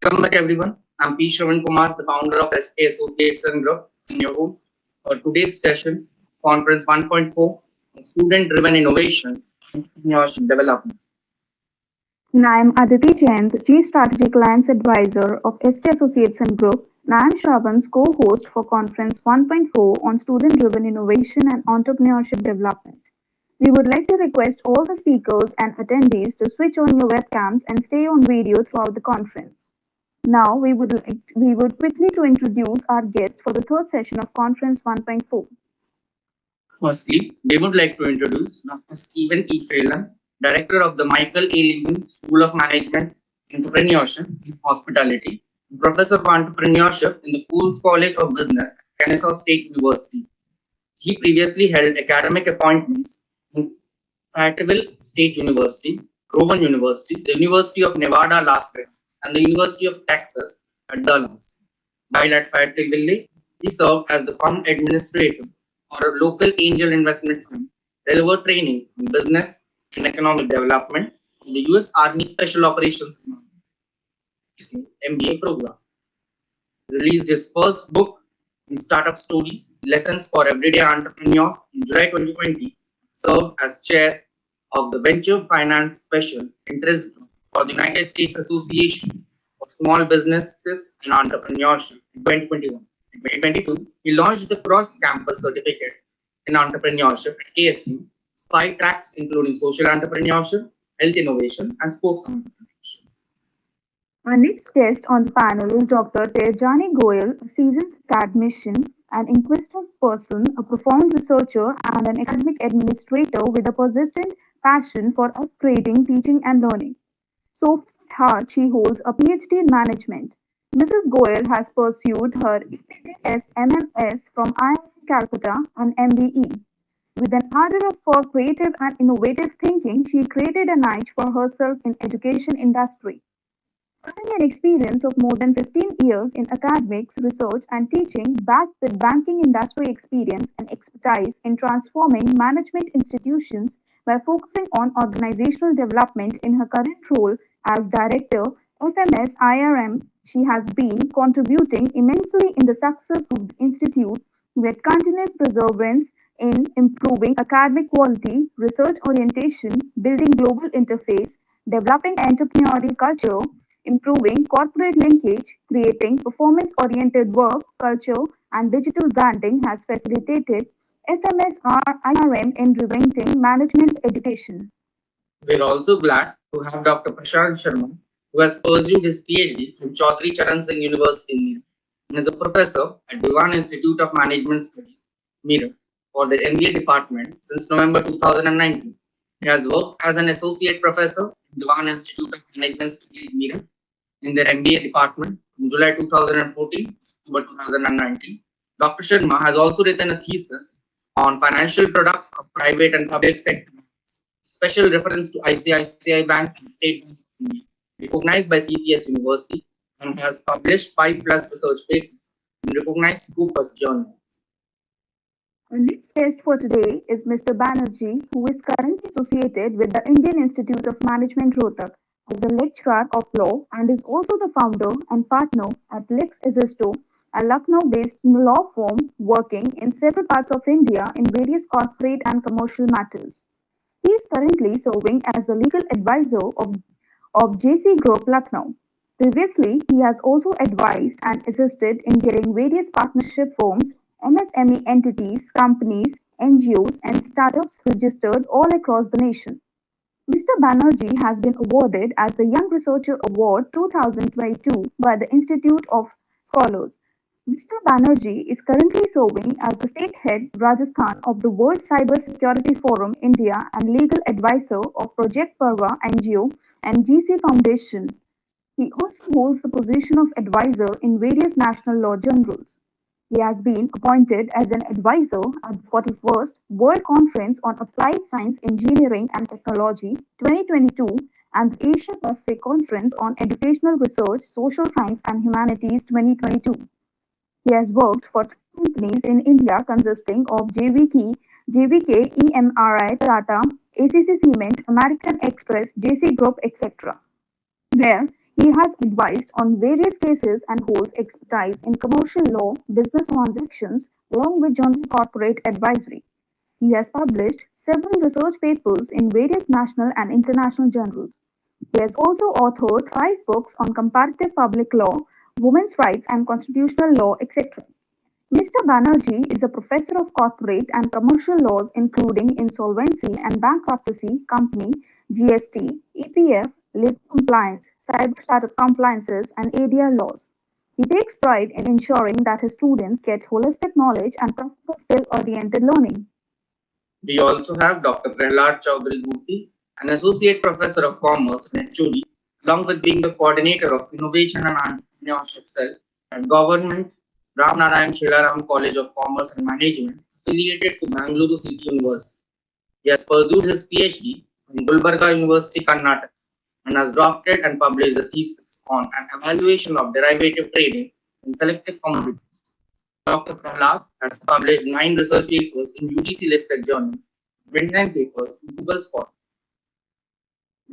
Welcome back, everyone. I'm P. Shravan Kumar, the founder of SK Associates and Group, and your host for today's session, Conference 1.4, Student Driven Innovation and Entrepreneurship Development. And I am Aditi Jain, the Chief Strategic Alliance Advisor of SK Associates and Group, and I am Shravan's co-host for Conference 1.4 on Student-Driven Innovation and Entrepreneurship Development. We would like to request all the speakers and attendees to switch on your webcams and stay on video throughout the conference. Now, we would quickly to introduce our guest for the third session of Conference 1.4. Firstly, we would like to introduce Dr. Stephen E. Phelan, Director of the Michael A. Linden School of Management, Entrepreneurship, and Hospitality, Professor of Entrepreneurship in the Pools College of Business at Kennesaw State University. He previously held academic appointments in Fayetteville State University, Rowan University, the University of Nevada, Las Vegas, and the University of Texas at Dallas. While at Fayetteville, he served as the fund administrator for a local angel investment fund, delivered training in business and economic development in the U.S. Army Special Operations Command MBA program. Released his first book in Startup Stories, Lessons for Everyday Entrepreneurs in July 2020, served as chair of the Venture Finance Special Interest Group for the United States Association of Small Businesses and Entrepreneurship in 2021. In 2022, he launched the cross-campus certificate in entrepreneurship at KSU, 5 tracks including social entrepreneurship, health innovation, and sports entrepreneurship. Our next guest on the panel is Dr. Tejani Goyal, a seasoned academician, an inquisitive person, a profound researcher, and an academic administrator with a persistent passion for upgrading teaching and learning. So at heart, she holds a PhD in management. Mrs. Goyal has pursued her EPS MMS from IIM Calcutta and MBE. With an ardor for creative and innovative thinking, she created a niche for herself in education industry. Having an experience of more than 15 years in academics, research, and teaching, backed with banking industry experience and expertise in transforming management institutions by focusing on organizational development in her current role as Director, FMS IRM, she has been contributing immensely in the success of the Institute with continuous perseverance in improving academic quality, research orientation, building global interface, developing entrepreneurial culture, improving corporate linkage, creating performance-oriented work culture, and digital branding has facilitated FMSRIRM in reinventing management education. We're also glad to have Dr. Prashant Sharma, who has pursued his PhD from Chaudhry Charan Singh University in Meerut and is a professor at Diwan Institute of Management Studies, Meerut, for the MBA department since November 2019. He has worked as an associate professor in Diwan Institute of Management Studies, Meerut, in their MBA department from July 2014 to October 2019. Dr. Sharma has also written a thesis on financial products of private and public sector banks, special reference to ICICI Bank and State Bank of India, recognized by CCS University, and has published 5+ research papers in recognized Scopus journals. Our next guest for today is Mr. Banerjee, who is currently associated with the Indian Institute of Management Rohtak as a lecturer of law and is also the founder and partner at Lex Assisto, a Lucknow-based law firm working in several parts of India in various corporate and commercial matters. He is currently serving as the legal advisor of JC Group Lucknow. Previously, he has also advised and assisted in getting various partnership firms, MSME entities, companies, NGOs, and startups registered all across the nation. Mr. Banerjee has been awarded as the Young Researcher Award 2022 by the Institute of Scholars. Mr. Banerjee is currently serving as the state head Rajasthan of the World Cyber Security Forum India and legal advisor of Project Parva NGO and GC Foundation. He also holds the position of advisor in various national law journals. He has been appointed as an advisor at the 41st World Conference on Applied Science, Engineering and Technology 2022 and the Asia Pacific Conference on Educational Research, Social Science and Humanities 2022. He has worked for companies in India consisting of JVK, EMRI, Tata, ACC Cement, American Express, JC Group, etc., where He has advised on various cases and holds expertise in commercial law, business transactions, along with general corporate advisory. He has published several research papers in various national and international journals. He has also authored 5 books on comparative public law, women's rights and constitutional law, etc. Mr. Banerjee is a professor of corporate and commercial laws including insolvency and bankruptcy, company, GST, EPF, labor compliance, cyber startup compliances, and ADR laws. He takes pride in ensuring that his students get holistic knowledge and practical skill-oriented learning. We also have Dr. Prahlad Chaudhary Gurti, an associate professor of commerce and HOD, along with being the coordinator of innovation and entrepreneurship cell at Government Ram Narayan Shilaram College of Commerce and Management, affiliated to Bangalore City University. He has pursued his PhD in Gulbarga University, Karnataka, and has drafted and published a thesis on an evaluation of derivative trading in selected commodities. Dr. Prahlad has published 9 research papers in UGC listed journals, 29 papers in Google Scholar.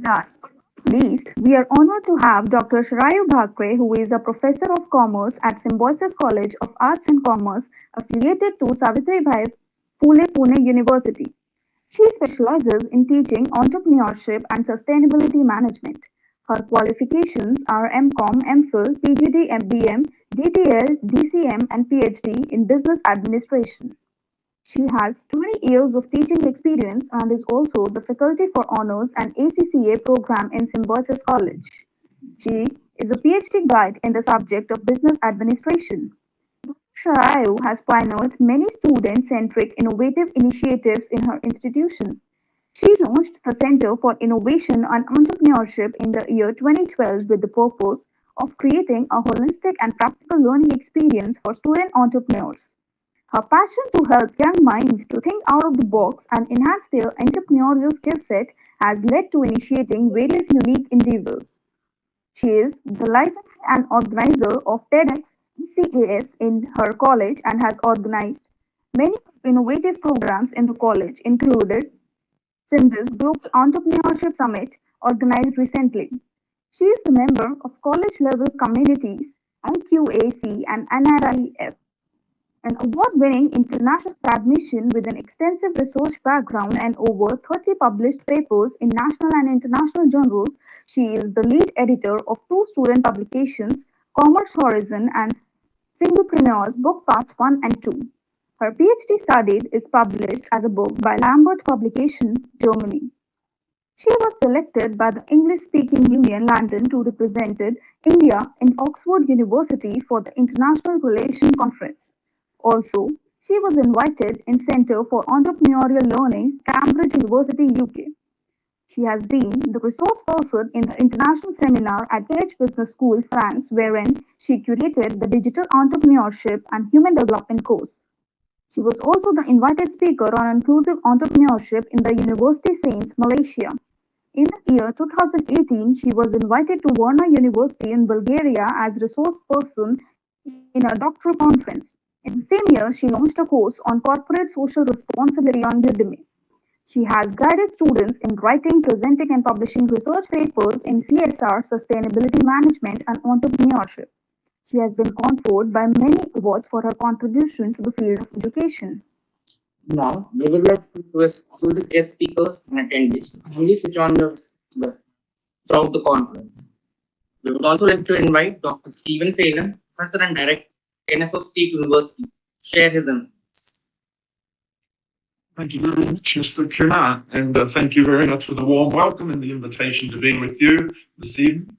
Last but not least, we are honored to have Dr. Sharayu Bhakre, who is a professor of commerce at Symbiosis College of Arts and Commerce, affiliated to Savitribai Phule Pune University. She specializes in teaching entrepreneurship and sustainability management. Her qualifications are MCom, MPhil, PGD, MBM, DTL, DCM, and PhD in Business Administration. She has 20 years of teaching experience and is also the faculty for honors and ACCA program in Symbiosis College. She is a PhD guide in the subject of business administration. Sharayu has pioneered many student-centric innovative initiatives in her institution. She launched the Center for Innovation and Entrepreneurship in the year 2012 with the purpose of creating a holistic and practical learning experience for student entrepreneurs. Her passion to help young minds to think out of the box and enhance their entrepreneurial skill set has led to initiating various unique endeavors. She is the licensed and organizer of TEDx ECAS in her college and has organized many innovative programs in the college, included Simba's Global Entrepreneurship Summit organized recently. She is the member of college level communities NQAC and NRIF, an award-winning international academician with an extensive research background and over 30 published papers in national and international journals. She is the lead editor of 2 student publications, Commerce Horizon and Singlepreneurs Book Parts 1 and 2. Her PhD studied is published as a book by Lambert Publication, Germany. She was selected by the English-speaking Union London to represent India in Oxford University for the International Relations Conference. Also, she was invited in Centre for Entrepreneurial Learning, Cambridge University, UK. She has been the resource person in the international seminar at Cambridge Business School, France, wherein she curated the Digital Entrepreneurship and Human Development course. She was also the invited speaker on inclusive entrepreneurship in the University Saints, Malaysia. In the year 2018, she was invited to Varna University in Bulgaria as resource person in a doctoral conference. In the same year, she launched a course on corporate social responsibility on Udemy. She has guided students in writing, presenting, and publishing research papers in CSR, sustainability management, and entrepreneurship. She has been conferred by many awards for her contribution to the field of education. Now, we would like to request all the guest speakers and attendees to kindly switch on the receiver throughout the conference. We would also like to invite Dr. Stephen Phelan, Professor and Director, Kennesaw State University, to share his insights. Thank you very much, Mr. Kumar, and thank you very much for the warm welcome and the invitation to be with you this evening.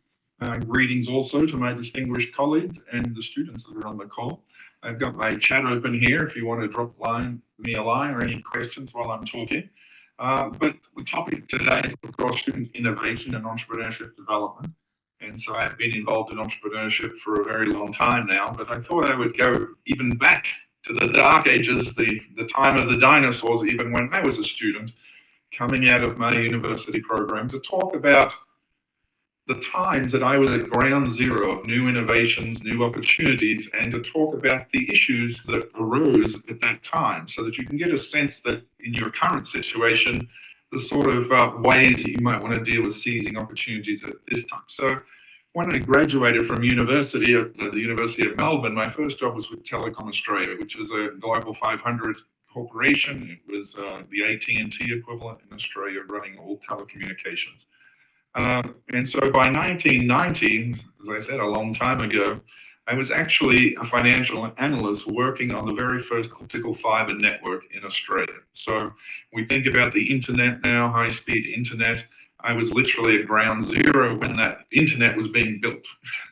Greetings also to my distinguished colleagues and the students that are on the call. I've got my chat open here if you want to drop me a line or any questions while I'm talking. But the topic today is, of course, student innovation and entrepreneurship development. And so I've been involved in entrepreneurship for a very long time now, but I thought I would go even back to the dark ages, the time of the dinosaurs, even when I was a student, coming out of my university program, to talk about the times that I was at ground zero of new innovations, new opportunities, and to talk about the issues that arose at that time so that you can get a sense that in your current situation, the sort of ways that you might want to deal with seizing opportunities at this time. So when I graduated from university at the University of Melbourne, my first job was with Telecom Australia, which is a Global 500 corporation. It was the AT&T equivalent in Australia, running all telecommunications. And so by 1990, as I said, a long time ago, I was actually a financial analyst working on the very first optical fiber network in Australia. So we think about the internet now, high-speed internet. I was literally at ground zero when that internet was being built.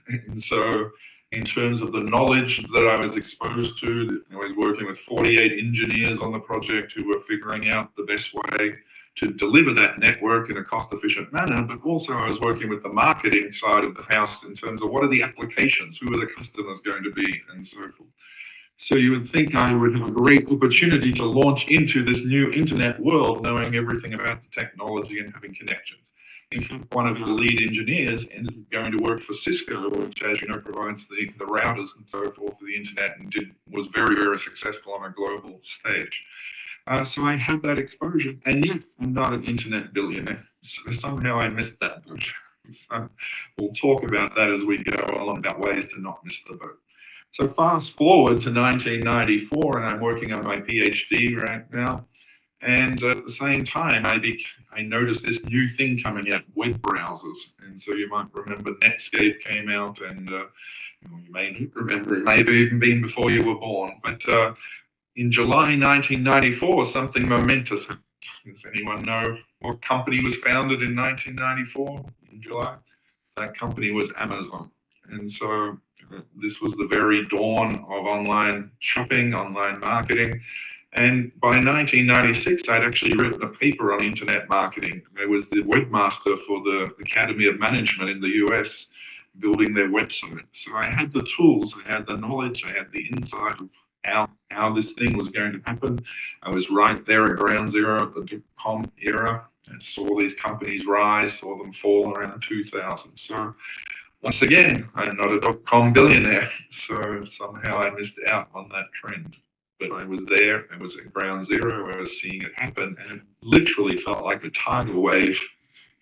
And so in terms of the knowledge that I was exposed to, I was working with 48 engineers on the project who were figuring out the best way to deliver that network in a cost-efficient manner, but also I was working with the marketing side of the house in terms of what are the applications, who are the customers going to be, and so forth. So you would think I would have a great opportunity to launch into this new internet world, knowing everything about the technology and having connections. In fact, one of the lead engineers ended up going to work for Cisco, which, as you know, provides the routers and so forth for the internet, and was very, very successful on a global stage. So I had that exposure, and yet I'm not an internet billionaire. So somehow I missed that boat. So we'll talk about that as we go along, about ways to not miss the boat. So fast forward to 1994, and I'm working on my PhD right now. And at the same time, I noticed this new thing coming out, web browsers. And so you might remember Netscape came out, and you may not remember, it may have even been before you were born. But in July 1994, something momentous happened. Does anyone know what company was founded in 1994 in July? That company was Amazon. And so this was the very dawn of online shopping, online marketing. And by 1996, I'd actually written a paper on internet marketing. I was the webmaster for the Academy of Management in the US, building their website. So I had the tools, I had the knowledge, I had the insight of how this thing was going to happen. I was right there at ground zero at the dot-com era, and saw these companies rise, saw them fall around 2000. So once again, I'm not a dot-com billionaire, so somehow I missed out on that trend. But I was there, I was at ground zero, I was seeing it happen, and it literally felt like a tidal wave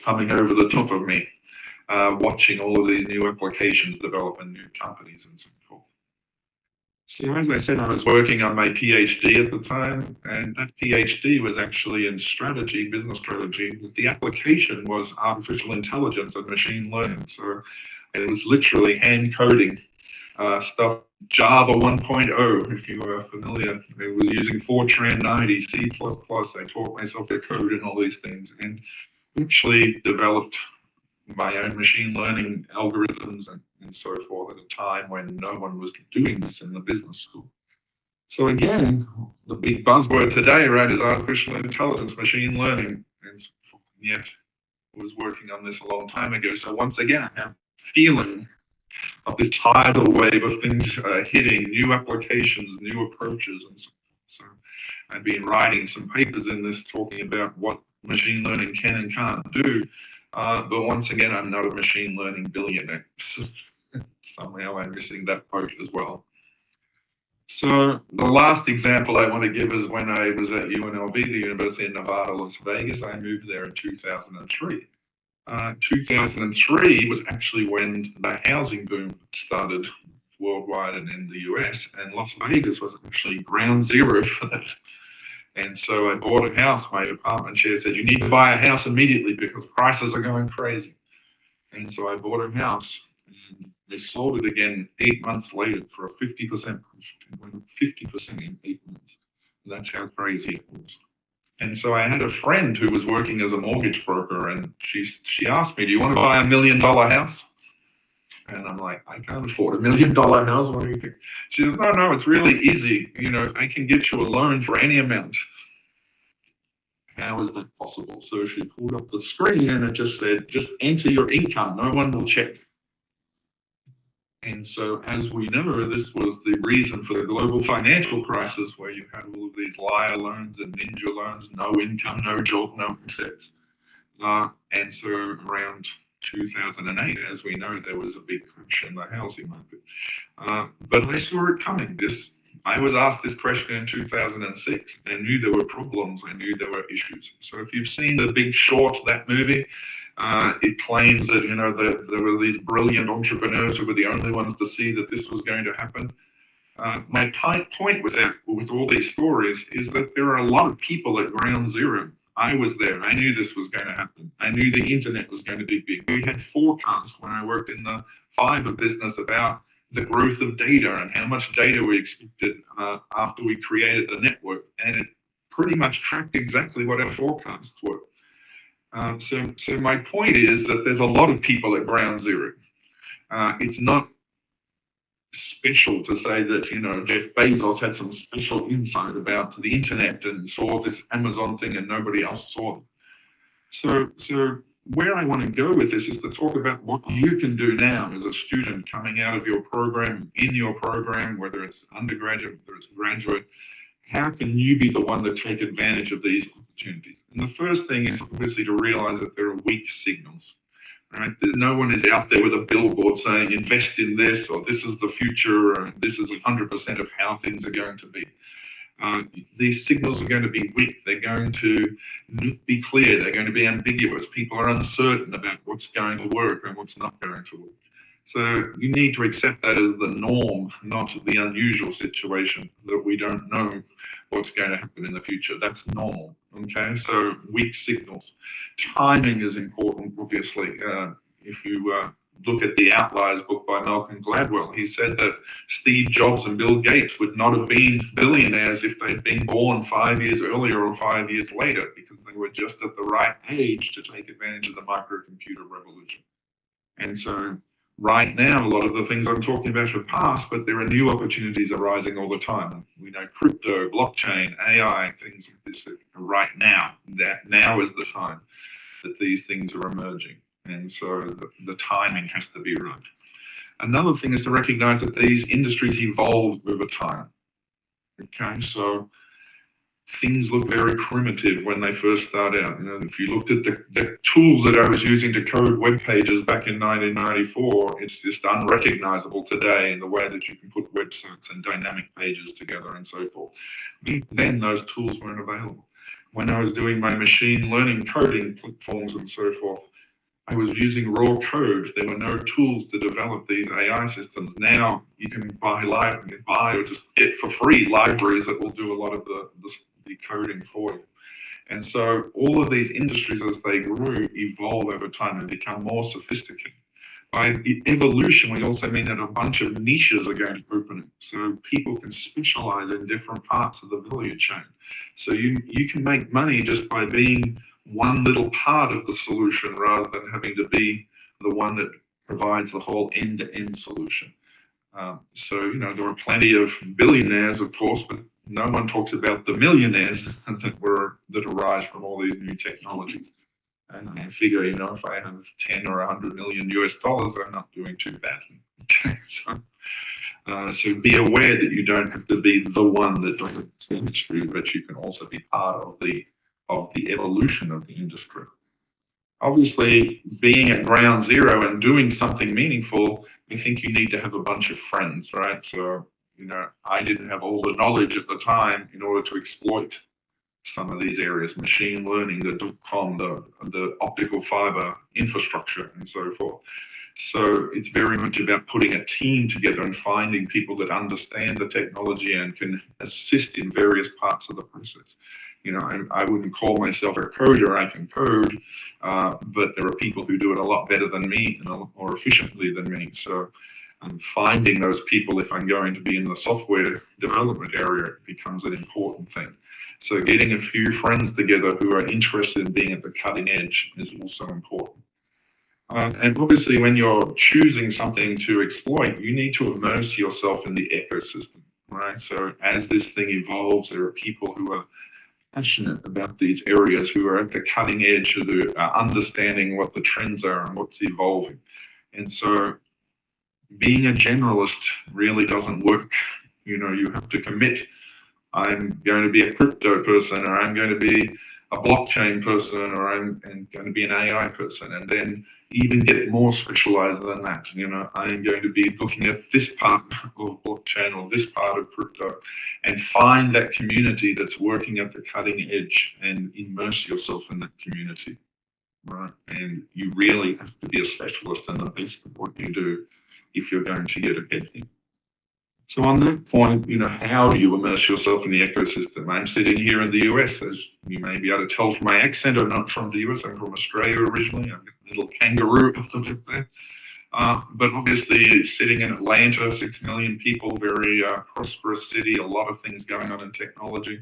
coming over the top of me, watching all of these new applications develop and new companies and so forth. So as I said, I was working on my PhD at the time, and that PhD was actually in strategy, business strategy, but the application was artificial intelligence and machine learning. So it was literally hand coding stuff, Java 1.0, if you are familiar. It was using Fortran 90, C++. I taught myself to code and all these things, and actually developed my own machine learning algorithms and so forth at a time when no one was doing this in the business school. So again, the big buzzword today, right, is artificial intelligence, machine learning, and so forth. And yet I was working on this a long time ago. So once again, I have a feeling of this tidal wave of things hitting, new applications, new approaches, and so forth. So I've been writing some papers in this talking about what machine learning can and can't do. But once again, I'm not a machine learning billionaire. Somehow I'm missing that boat as well. So the last example I want to give is when I was at UNLV, the University of Nevada, Las Vegas. I moved there in 2003. 2003 was actually when the housing boom started worldwide and in the US, and Las Vegas was actually ground zero for that. And so I bought a house. My apartment chair said, you need to buy a house immediately because prices are going crazy. And so I bought a house, and they sold it again 8 months later for a 50% push. It went up 50% in 8 months. That's how crazy it was. And so I had a friend who was working as a mortgage broker, and she asked me, do you want to buy $1 million house? And I'm like, I can't afford $1 million house. What do you think? She says, no, it's really easy. You know, I can get you a loan for any amount. How is that possible? So she pulled up the screen and it just said, just enter your income. No one will check. And so as we know, this was the reason for the global financial crisis, where you had all of these liar loans and ninja loans, no income, no job, no assets. And so around 2008, as we know, there was a big crash in the housing market. But I saw it coming. I was asked this question in 2006. I knew there were problems. I knew there were issues. So if you've seen The Big Short, that movie, It claims that, that there were these brilliant entrepreneurs who were the only ones to see that this was going to happen. My point with all these stories is that there are a lot of people at ground zero. I was there. I knew this was going to happen. I knew the internet was going to be big. We had forecasts when I worked in the fiber business about the growth of data and how much data we expected after we created the network. And it pretty much tracked exactly what our forecasts were. So my point is that there's a lot of people at ground zero. It's not special to say that, Jeff Bezos had some special insight about the internet and saw this Amazon thing and nobody else saw it. So where I want to go with this is to talk about what you can do now as a student coming out of your program, in your program, whether it's undergraduate, whether it's graduate. How can you be the one to take advantage of these opportunities? And the first thing is obviously to realize that there are weak signals. Right? No one is out there with a billboard saying invest in this, or this is the future, or this is 100% of how things are going to be. These signals are going to be weak. They're going to not be clear. They're going to be ambiguous. People are uncertain about what's going to work and what's not going to work. So you need to accept that as the norm, not the unusual situation that we don't know what's going to happen in the future. That's normal. Okay, so weak signals. Timing is important, obviously. If you look at the Outliers book by Malcolm Gladwell, he said that Steve Jobs and Bill Gates would not have been billionaires if they'd been born 5 years earlier or 5 years later, because they were just at the right age to take advantage of the microcomputer revolution. And so right now, a lot of the things I'm talking about have passed, but there are new opportunities arising all the time. We know crypto, blockchain, AI, things like this right now. That now is the time that these things are emerging. And so the timing has to be right. Another thing is to recognize that these industries evolve over time. Okay, so things look very primitive when they first start out. If you looked at the tools that I was using to code web pages back in 1994, it's just unrecognizable today in the way that you can put websites and dynamic pages together and so forth. Then those tools weren't available. When I was doing my machine learning coding platforms and so forth, I was using raw code. There were no tools to develop these AI systems. Now you can buy or just get for free libraries that will do a lot of the coding for you. And so all of these industries, as they grow, evolve over time and become more sophisticated. By evolution, we also mean that a bunch of niches are going to open up. So people can specialize in different parts of the value chain. So you can make money just by being one little part of the solution rather than having to be the one that provides the whole end-to-end solution. So, there are plenty of billionaires, of course, but no one talks about the millionaires that arise from all these new technologies. And I figure, if I have 10 or 100 million US dollars, I'm not doing too badly. Okay, so be aware that you don't have to be the one that dominates the industry, but you can also be part of the evolution of the industry. Obviously, being at ground zero and doing something meaningful, I think you need to have a bunch of friends, right? So, I didn't have all the knowledge at the time in order to exploit some of these areas, machine learning, the .com, the optical fiber infrastructure, and so forth. So it's very much about putting a team together and finding people that understand the technology and can assist in various parts of the process. I wouldn't call myself a coder. I can code, but there are people who do it a lot better than me and a lot more efficiently than me. So finding those people, if I'm going to be in the software development area, becomes an important thing. So getting a few friends together who are interested in being at the cutting edge is also important. And obviously, when you're choosing something to exploit, you need to immerse yourself in the ecosystem, right? So as this thing evolves, there are people who are passionate about these areas, who are at the cutting edge, who are understanding what the trends are and what's evolving. And so being a generalist really doesn't work. You have to commit. I'm going to be a crypto person, or I'm going to be a blockchain person, or I'm going to be an AI person, and then even get more specialized than that. I'm going to be looking at this part of blockchain or this part of crypto, and find that community that's working at the cutting edge and immerse yourself in that community. right? And you really have to be a specialist and the best at what you do if you're going to get ahead here. So on that point, how do you immerse yourself in the ecosystem? I'm sitting here in the US, as you may be able to tell from my accent. I'm not from the US, I'm from Australia originally. I'm a little kangaroo up the lip there. But obviously sitting in Atlanta, 6 million people, very prosperous city, a lot of things going on in technology.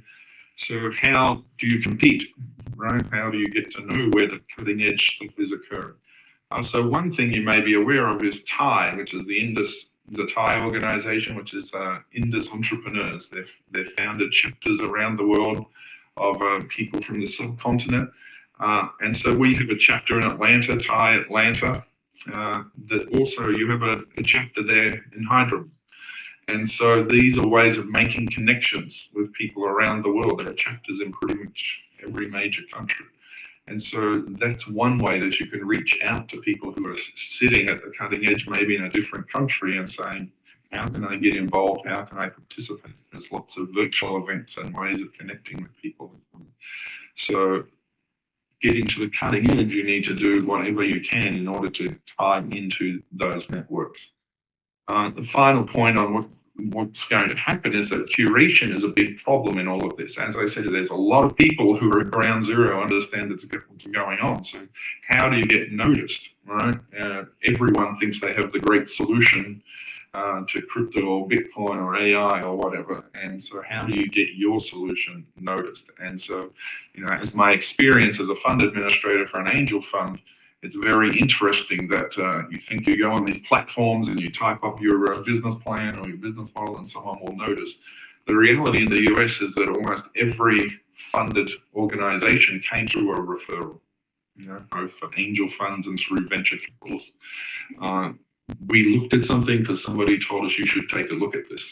So how do you compete, right? How do you get to know where the cutting edge stuff is occurring? So one thing you may be aware of is TIE, which is the Thai organization, which is Indus Entrepreneurs. They've founded chapters around the world of people from the subcontinent. And so we have a chapter in Atlanta, Thai Atlanta, that also you have a chapter there in Hyderabad. And so these are ways of making connections with people around the world. There are chapters in pretty much every major country. And so that's one way that you can reach out to people who are sitting at the cutting edge, maybe in a different country, and saying, how can I get involved? How can I participate? There's lots of virtual events and ways of connecting with people. So getting to the cutting edge, you need to do whatever you can in order to tie into those networks. The final point on what's going to happen is that curation is a big problem in all of this. As I said, there's a lot of people who are at ground zero, understand what's going on. So how do you get noticed, right? Everyone thinks they have the great solution to crypto or Bitcoin or AI or whatever. And so how do you get your solution noticed? And so, as my experience as a fund administrator for an angel fund, it's very interesting that you think you go on these platforms and you type up your business plan or your business model and someone will notice. The reality in the US is that almost every funded organization came through a referral, both for angel funds and through venture capitals. We looked at something because somebody told us you should take a look at this.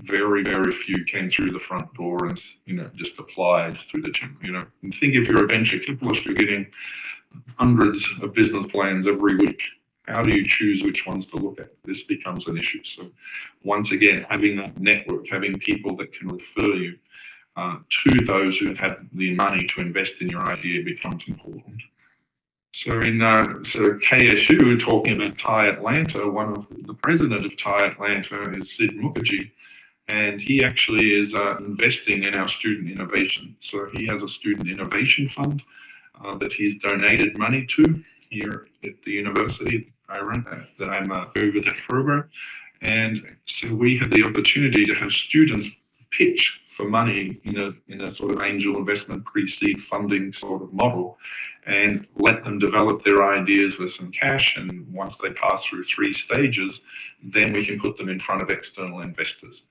Very, very few came through the front door and, just applied through the channel. And think if you're a venture capitalist, you're getting hundreds of business plans every week. How do you choose which ones to look at? This becomes an issue. So once again, having that network, having people that can refer you to those who have the money to invest in your idea becomes important. So KSU, talking about Thai Atlanta, one of the president of Thai Atlanta is Sid Mukherjee, and he actually is investing in our student innovation. So he has a student innovation fund that he's donated money to here at the university I run, that I'm over that program. And so we have the opportunity to have students pitch for money in a sort of angel investment pre-seed funding sort of model, and let them develop their ideas with some cash. And once they pass through 3 stages, then we can put them in front of external investors.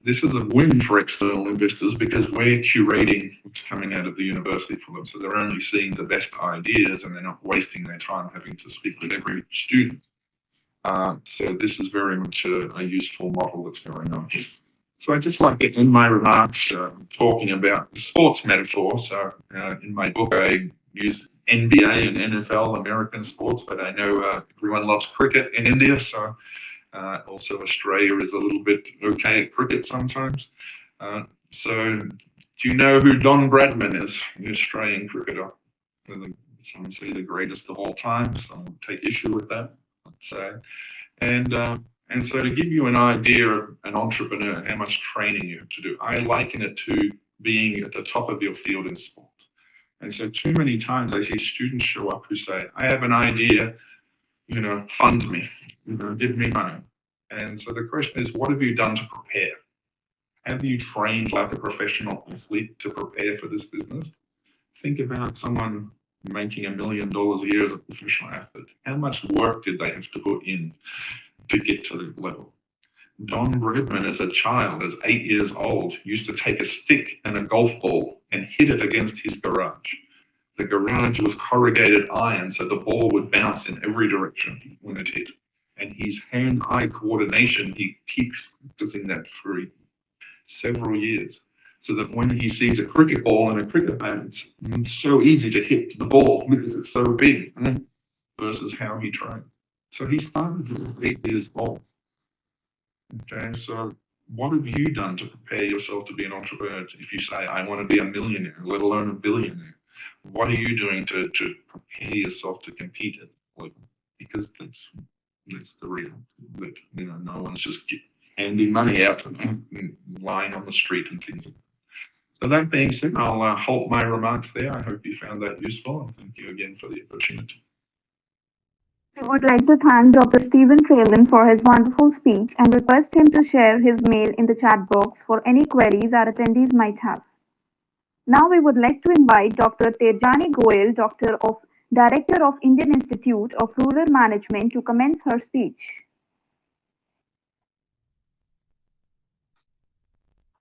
This is a win for external investors because we're curating what's coming out of the university for them. So they're only seeing the best ideas and they're not wasting their time having to speak with every student. So this is very much a useful model that's going on here. So I'd just like to end my remarks talking about the sports metaphor. So in my book, I use NBA and NFL, American sports, but I know everyone loves cricket in India. So also Australia is a little bit okay at cricket sometimes. So do you know who Don Bradman is, the Australian cricketer? Some say the greatest of all time. Some take issue with that, let's say. And so to give you an idea of an entrepreneur, how much training you have to do, I liken it to being at the top of your field in sport. And so too many times I see students show up who say, I have an idea, fund me, give me money. And so the question is, what have you done to prepare? Have you trained like a professional athlete to prepare for this business? Think about someone making $1 million a year as a professional athlete. How much work did they have to put in to get to that level? Don Bradman, as a child, as 8 years old, used to take a stick and a golf ball and hit it against his garage. The garage was corrugated iron, so the ball would bounce in every direction when it hit. And his hand-eye coordination, he keeps practicing that for several years, so that when he sees a cricket ball and a cricket bat, it's so easy to hit the ball because it's so big, versus how he trained. So he started at 8 years old. Okay, so what have you done to prepare yourself to be an entrepreneur? If you say, I want to be a millionaire, let alone a billionaire, What are you doing to prepare yourself to compete at that level? Because that's the real, that, you know, no one's just handing money out and lying on the street and things like that. So that being said, I'll halt my remarks there. I hope you found that useful, and thank you again for the opportunity. I would like to thank Dr. Stephen Phelan for his wonderful speech and request him to share his mail in the chat box for any queries our attendees might have. Now we would like to invite Dr. Tejani Goyal, Director of Indian Institute of Rural Management, to commence her speech.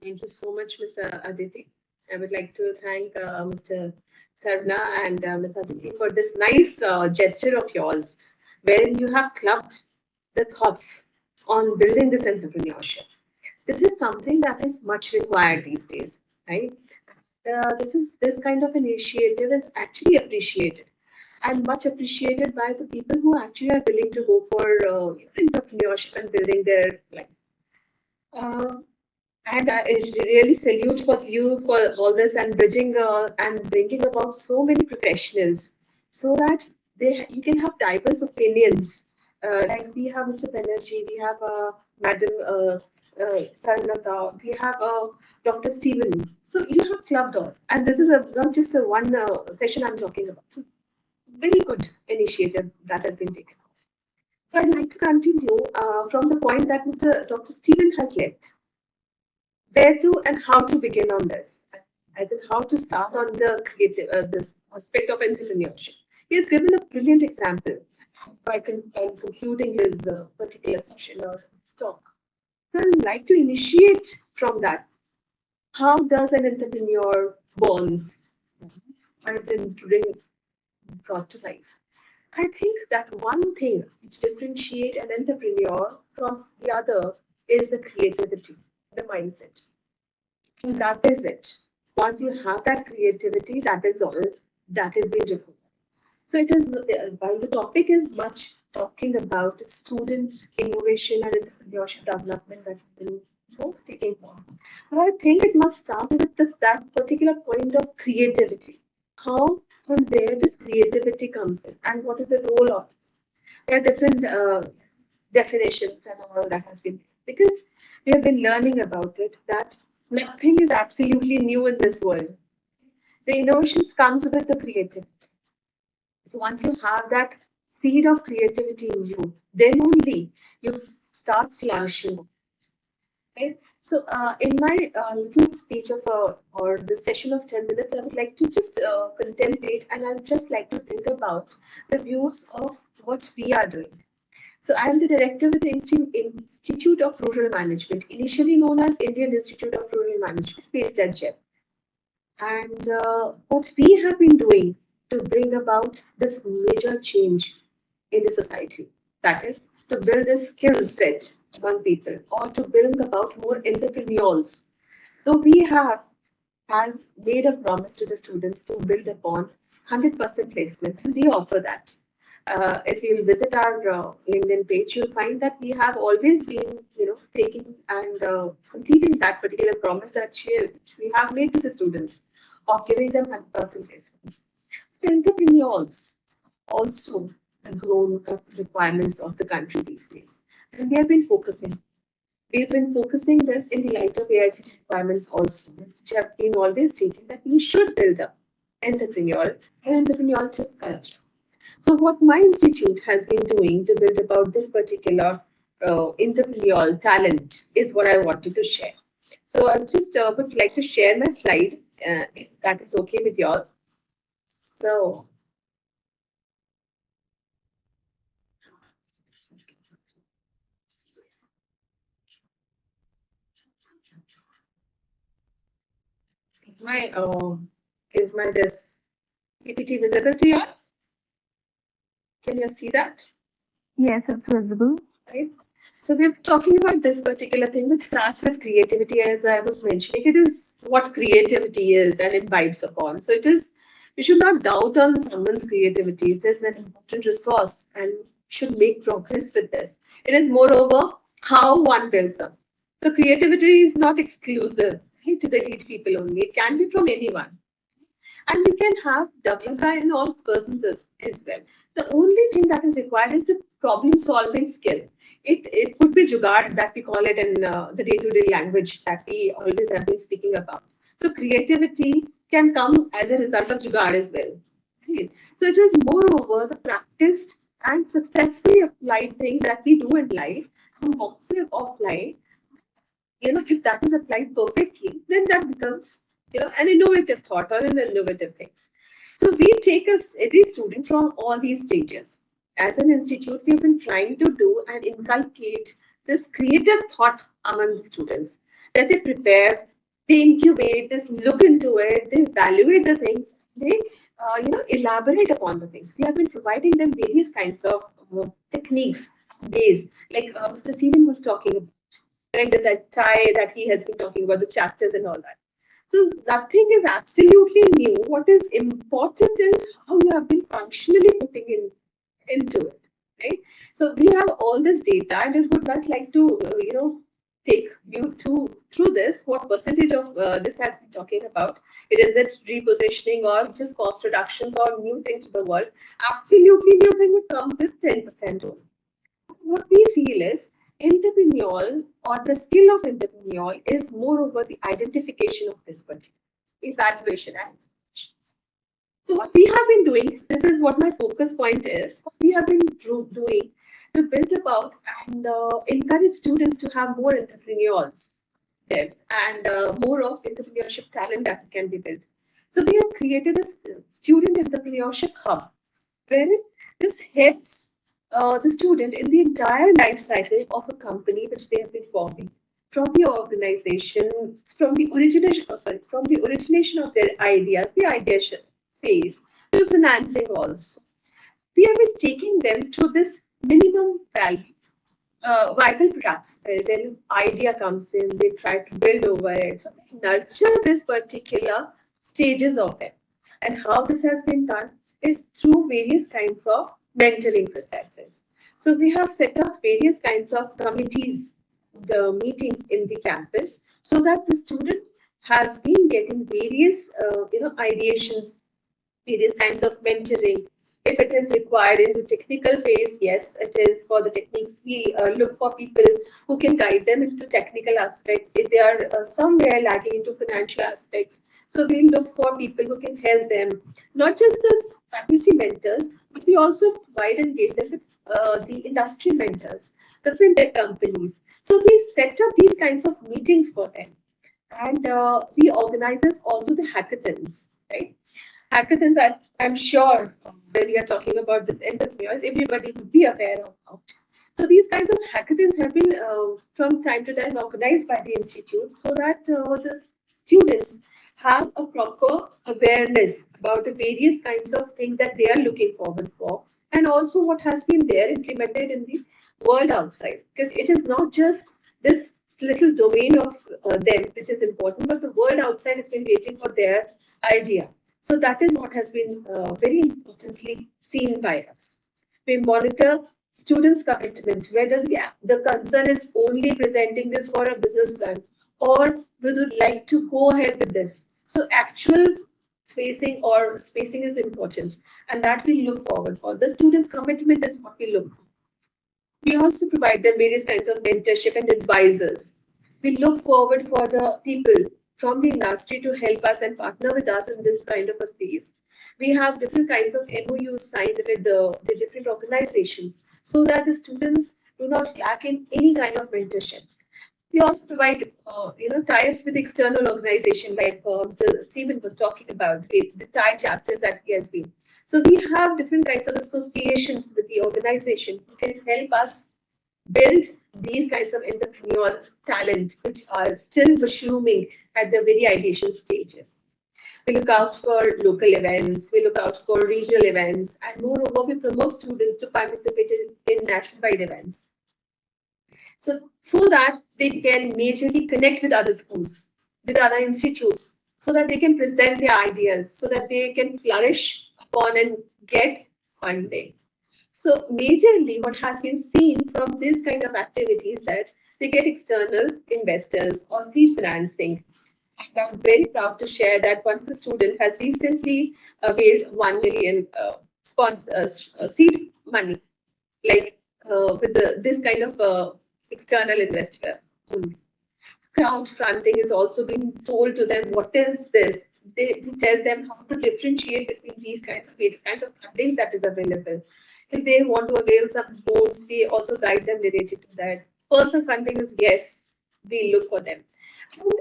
Thank you so much, Ms. Aditi. I would like to thank Mr. Sarna and Ms. Aditi for this nice gesture of yours, wherein you have clubbed the thoughts on building this entrepreneurship. This is something that is much required these days, right? This kind of initiative is actually appreciated, and much appreciated by the people who actually are willing to go for entrepreneurship and building their life. And I really salute for you for all this and bridging and bringing about so many professionals, so that you can have diverse opinions. Like we have Mr. Banerjee, we have Madam Sarnata, we have Dr. Stephen. So you have clubbed all, and this is not just a one session I'm talking about. So very good initiative that has been taken. So I'd like to continue from the point that Dr. Stephen has left. Where to and how to begin on this, as in how to start on the creative this aspect of entrepreneurship. He has given a brilliant example by concluding his particular session or his talk. So I'd like to initiate from that. How does an entrepreneur borns? How is it brought to life? I think that one thing which differentiates an entrepreneur from the other is the creativity, the mindset. And that is it. Once you have that creativity, that is all that is being required. So it is, while the topic is much talking about student innovation and entrepreneurship development that we've been taking form. But I think it must start with that particular point of creativity. How and where this creativity comes in, and what is the role of this? There are different definitions and all that has been, because we have been learning about it, that nothing is absolutely new in this world. The innovations comes with the creativity. So once you have that seed of creativity in you, then only you start flourishing. Right? So in my little speech of or the session of 10 minutes, I would like to just contemplate, and I would just like to think about the views of what we are doing. So I am the director with the Institute of Rural Management, initially known as Indian Institute of Rural Management, based at JEP. And what we have been doing to bring about this major change in the society, that is to build a skill set among people, or to bring about more entrepreneurs. So we has made a promise to the students to build upon 100% placements, and we offer that. If you'll visit our LinkedIn page, you'll find that we have always been, taking and completing that particular promise that we have made to the students of giving them 100% placements. Entrepreneurs also have grown up requirements of the country these days, and we have been focusing. We've been focusing this in the light of AICT requirements also, which have been always stating that we should build up entrepreneurship culture. So what my institute has been doing to build about this particular entrepreneurial talent is what I wanted to share. So I just would like to share my slide, if that is okay with you all. So is my this PPT visible to you? Can you see that? Yes, it's visible. Right. So we're talking about this particular thing, which starts with creativity, as I was mentioning. It is what creativity is and it vibes upon. So it is, we should not doubt on someone's creativity. It is an important resource and should make progress with this. It is moreover how one builds up. So creativity is not exclusive, right, to the elite people only. It can be from anyone. And you can have WFI in all persons as well. The only thing that is required is the problem solving skill. It would be jugaad that we call it in the day-to-day language that we always have been speaking about. So creativity can come as a result of jugaad as well. Right? So it is moreover the practiced and successfully applied things that we do in life, of life. If that is applied perfectly, then that becomes, an innovative thought or an innovative things. So we take every student from all these stages. As an institute, we've been trying to do and inculcate this creative thought among the students, that they prepare, they incubate, they look into it, they evaluate the things, they elaborate upon the things. We have been providing them various kinds of techniques, ways, like Mr. Steven was talking about, like the tie that he has been talking about, the chapters and all that. So nothing is absolutely new. What is important is how you have been functionally putting into it, right? So we have all this data, and I would not like to, take you through this. What percentage of this has been talking about? Is it repositioning or just cost reductions or new thing to the world? Absolutely new thing would come with 10% only. What we feel is entrepreneurial or the skill of entrepreneurial is moreover the identification of this particular evaluation and solutions. So what we have been doing, this is what my focus point is, what we have been doing to build about and encourage students to have more entrepreneurs there and more of entrepreneurship talent that can be built. So we have created a student entrepreneurship hub where this helps the student in the entire life cycle of a company which they have been forming, from the organization, from the origination of their ideas, the ideation phase, to financing also. We have been taking them to this minimum value, vital products, where when idea comes in, they try to build over it. So we nurture this particular stages of them. And how this has been done is through various kinds of mentoring processes. So we have set up various kinds of committees, the meetings in the campus, so that the student has been getting various, ideations, various kinds of mentoring. If it is required into technical phase, yes, it is for the techniques. We look for people who can guide them into technical aspects. If they are somewhere lagging into financial aspects, so we look for people who can help them. Not just the faculty mentors, but we also provide engagement with the industry mentors, the fintech companies. So we set up these kinds of meetings for them. And we organize also the hackathons, right? Hackathons, I'm sure when we are talking about this entrepreneurs, everybody would be aware of. So these kinds of hackathons have been from time to time organized by the institute, so that the students have a proper awareness about the various kinds of things that they are looking forward for, and also what has been there implemented in the world outside. Because it is not just this little domain of them which is important, but the world outside has been waiting for their idea. So that is what has been very importantly seen by us. We monitor students' commitment, whether the concern is only presenting this for a business plan, or we would like to go ahead with this. So actual facing or spacing is important, and that we look forward for. The students' commitment is what we look for. We also provide them various kinds of mentorship and advisors. We look forward for the people from the industry to help us and partner with us in this kind of a phase. We have different kinds of MOUs signed with the different organizations, so that the students do not lack in any kind of mentorship. We also provide, tie-ups with external organizations, like Mr. Stephen was talking about, the tie chapters at PSB. So we have different kinds of associations with the organization who can help us build these kinds of entrepreneurial talent, which are still mushrooming at the very ideation stages. We look out for local events, we look out for regional events, and moreover, we promote students to participate in national-wide events. So that they can majorly connect with other schools, with other institutes, so that they can present their ideas, so that they can flourish upon and get funding. So majorly what has been seen from this kind of activities that they get external investors or seed financing. And I'm very proud to share that one of the student has recently availed 1 million sponsors seed money, like with this kind of external investor. Crowdfunding is also being told to them what is this. We tell them how to differentiate between these kinds of various kinds of fundings that is available. If they want to avail some loans, we also guide them related to that. Personal funding is yes, we look for them.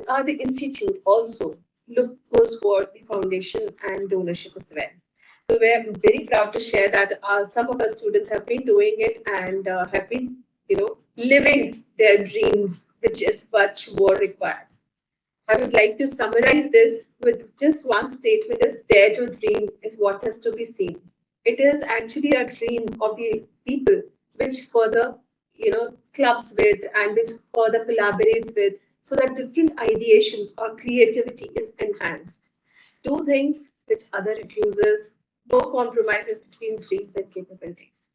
And the institute also goes for the foundation and donorship as well. So we're very proud to share that some of our students have been doing it and have been, living their dreams, which is much more required. I would like to summarize this with just one statement: is dare to dream is what has to be seen. It is actually a dream of the people which further, clubs with and which further collaborates with, so that different ideations or creativity is enhanced. Do things which other refuses, no compromises between dreams and capabilities.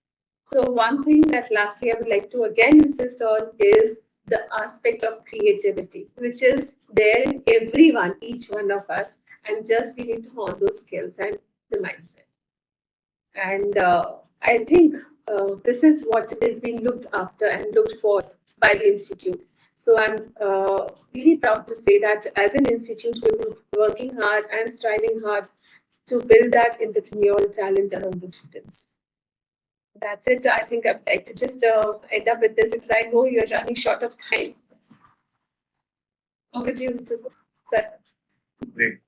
So one thing that lastly I would like to again insist on is the aspect of creativity, which is there in everyone, each one of us, and just we need to hone those skills and the mindset. And I think this is what is being looked after and looked for by the institute. So I'm really proud to say that as an institute, we've been working hard and striving hard to build that entrepreneurial talent among the students. That's it. I think I'd like to just end up with this because I know you're running short of time. Over to you, Mr. Sir. Great.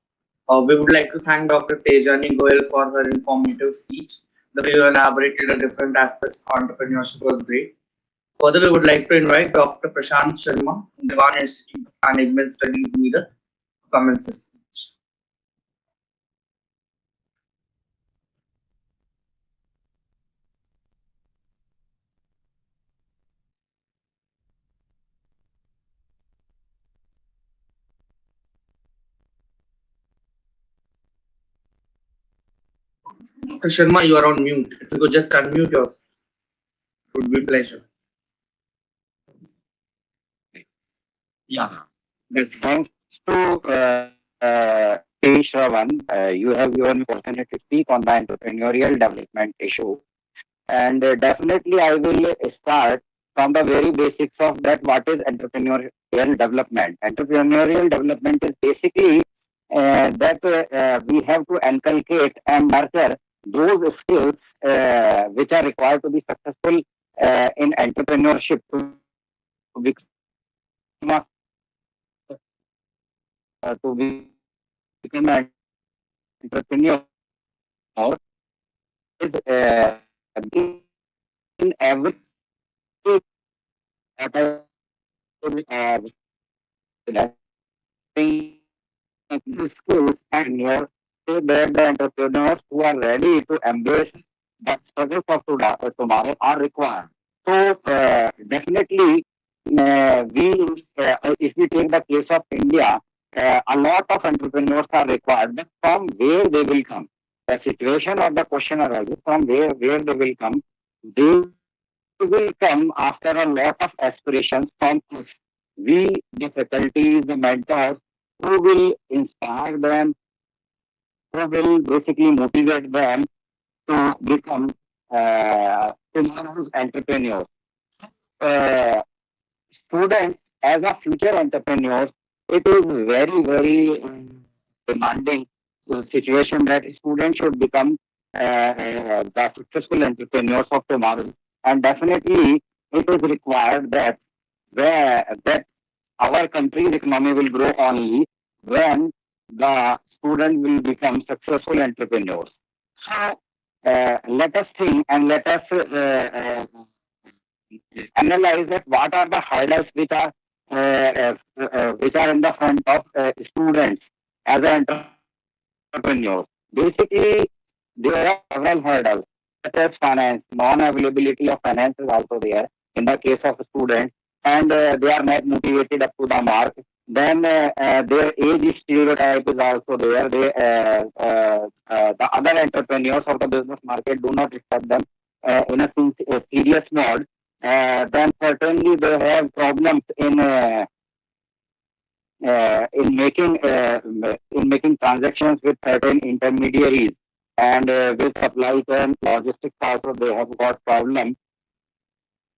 We would like to thank Dr. Tejani Goyal for her informative speech. The way you elaborated the different aspects of entrepreneurship was great. Further, we would like to invite Dr. Prashant Sharma, Dewan Institute of Management Studies leader, to commence his speech. Dr. Sharma, you are on mute. If you could just unmute yourself, it would be a pleasure. Yeah. Yes, thanks to Shravan, you have given me opportunity to speak on the entrepreneurial development issue. And definitely I will start from the very basics of that. What is entrepreneurial development? Entrepreneurial development is basically that we have to inculcate and nurture those skills which are required to be successful in entrepreneurship, to become an entrepreneur is in every skills and your so that the entrepreneurs who are ready to embrace the struggles of tomorrow are required. So definitely if we take the case of India, a lot of entrepreneurs are required, but from where they will come? The situation or the question arises from where they will come. They will come after a lot of aspirations from us. We, the faculties, the mentors, who will inspire them, who will basically motivate them to become tomorrow's entrepreneurs. Uh, Students, as a future entrepreneurs, it is very, very demanding situation that students should become the successful entrepreneurs of tomorrow. And definitely, it is required that our country's economy will grow only when the student will become successful entrepreneurs. So let us think and let us analyze that what are the hurdles which are in the front of students as an entrepreneur. Basically, there are several hurdles such as finance. Non-availability of finance is also there in the case of students, and they are not motivated up to the mark. Then their age stereotype is also there. The other entrepreneurs of the business market do not accept them in a serious mode. Then certainly they have problems in in making transactions with certain intermediaries and with supply chain logistics also they have got problem.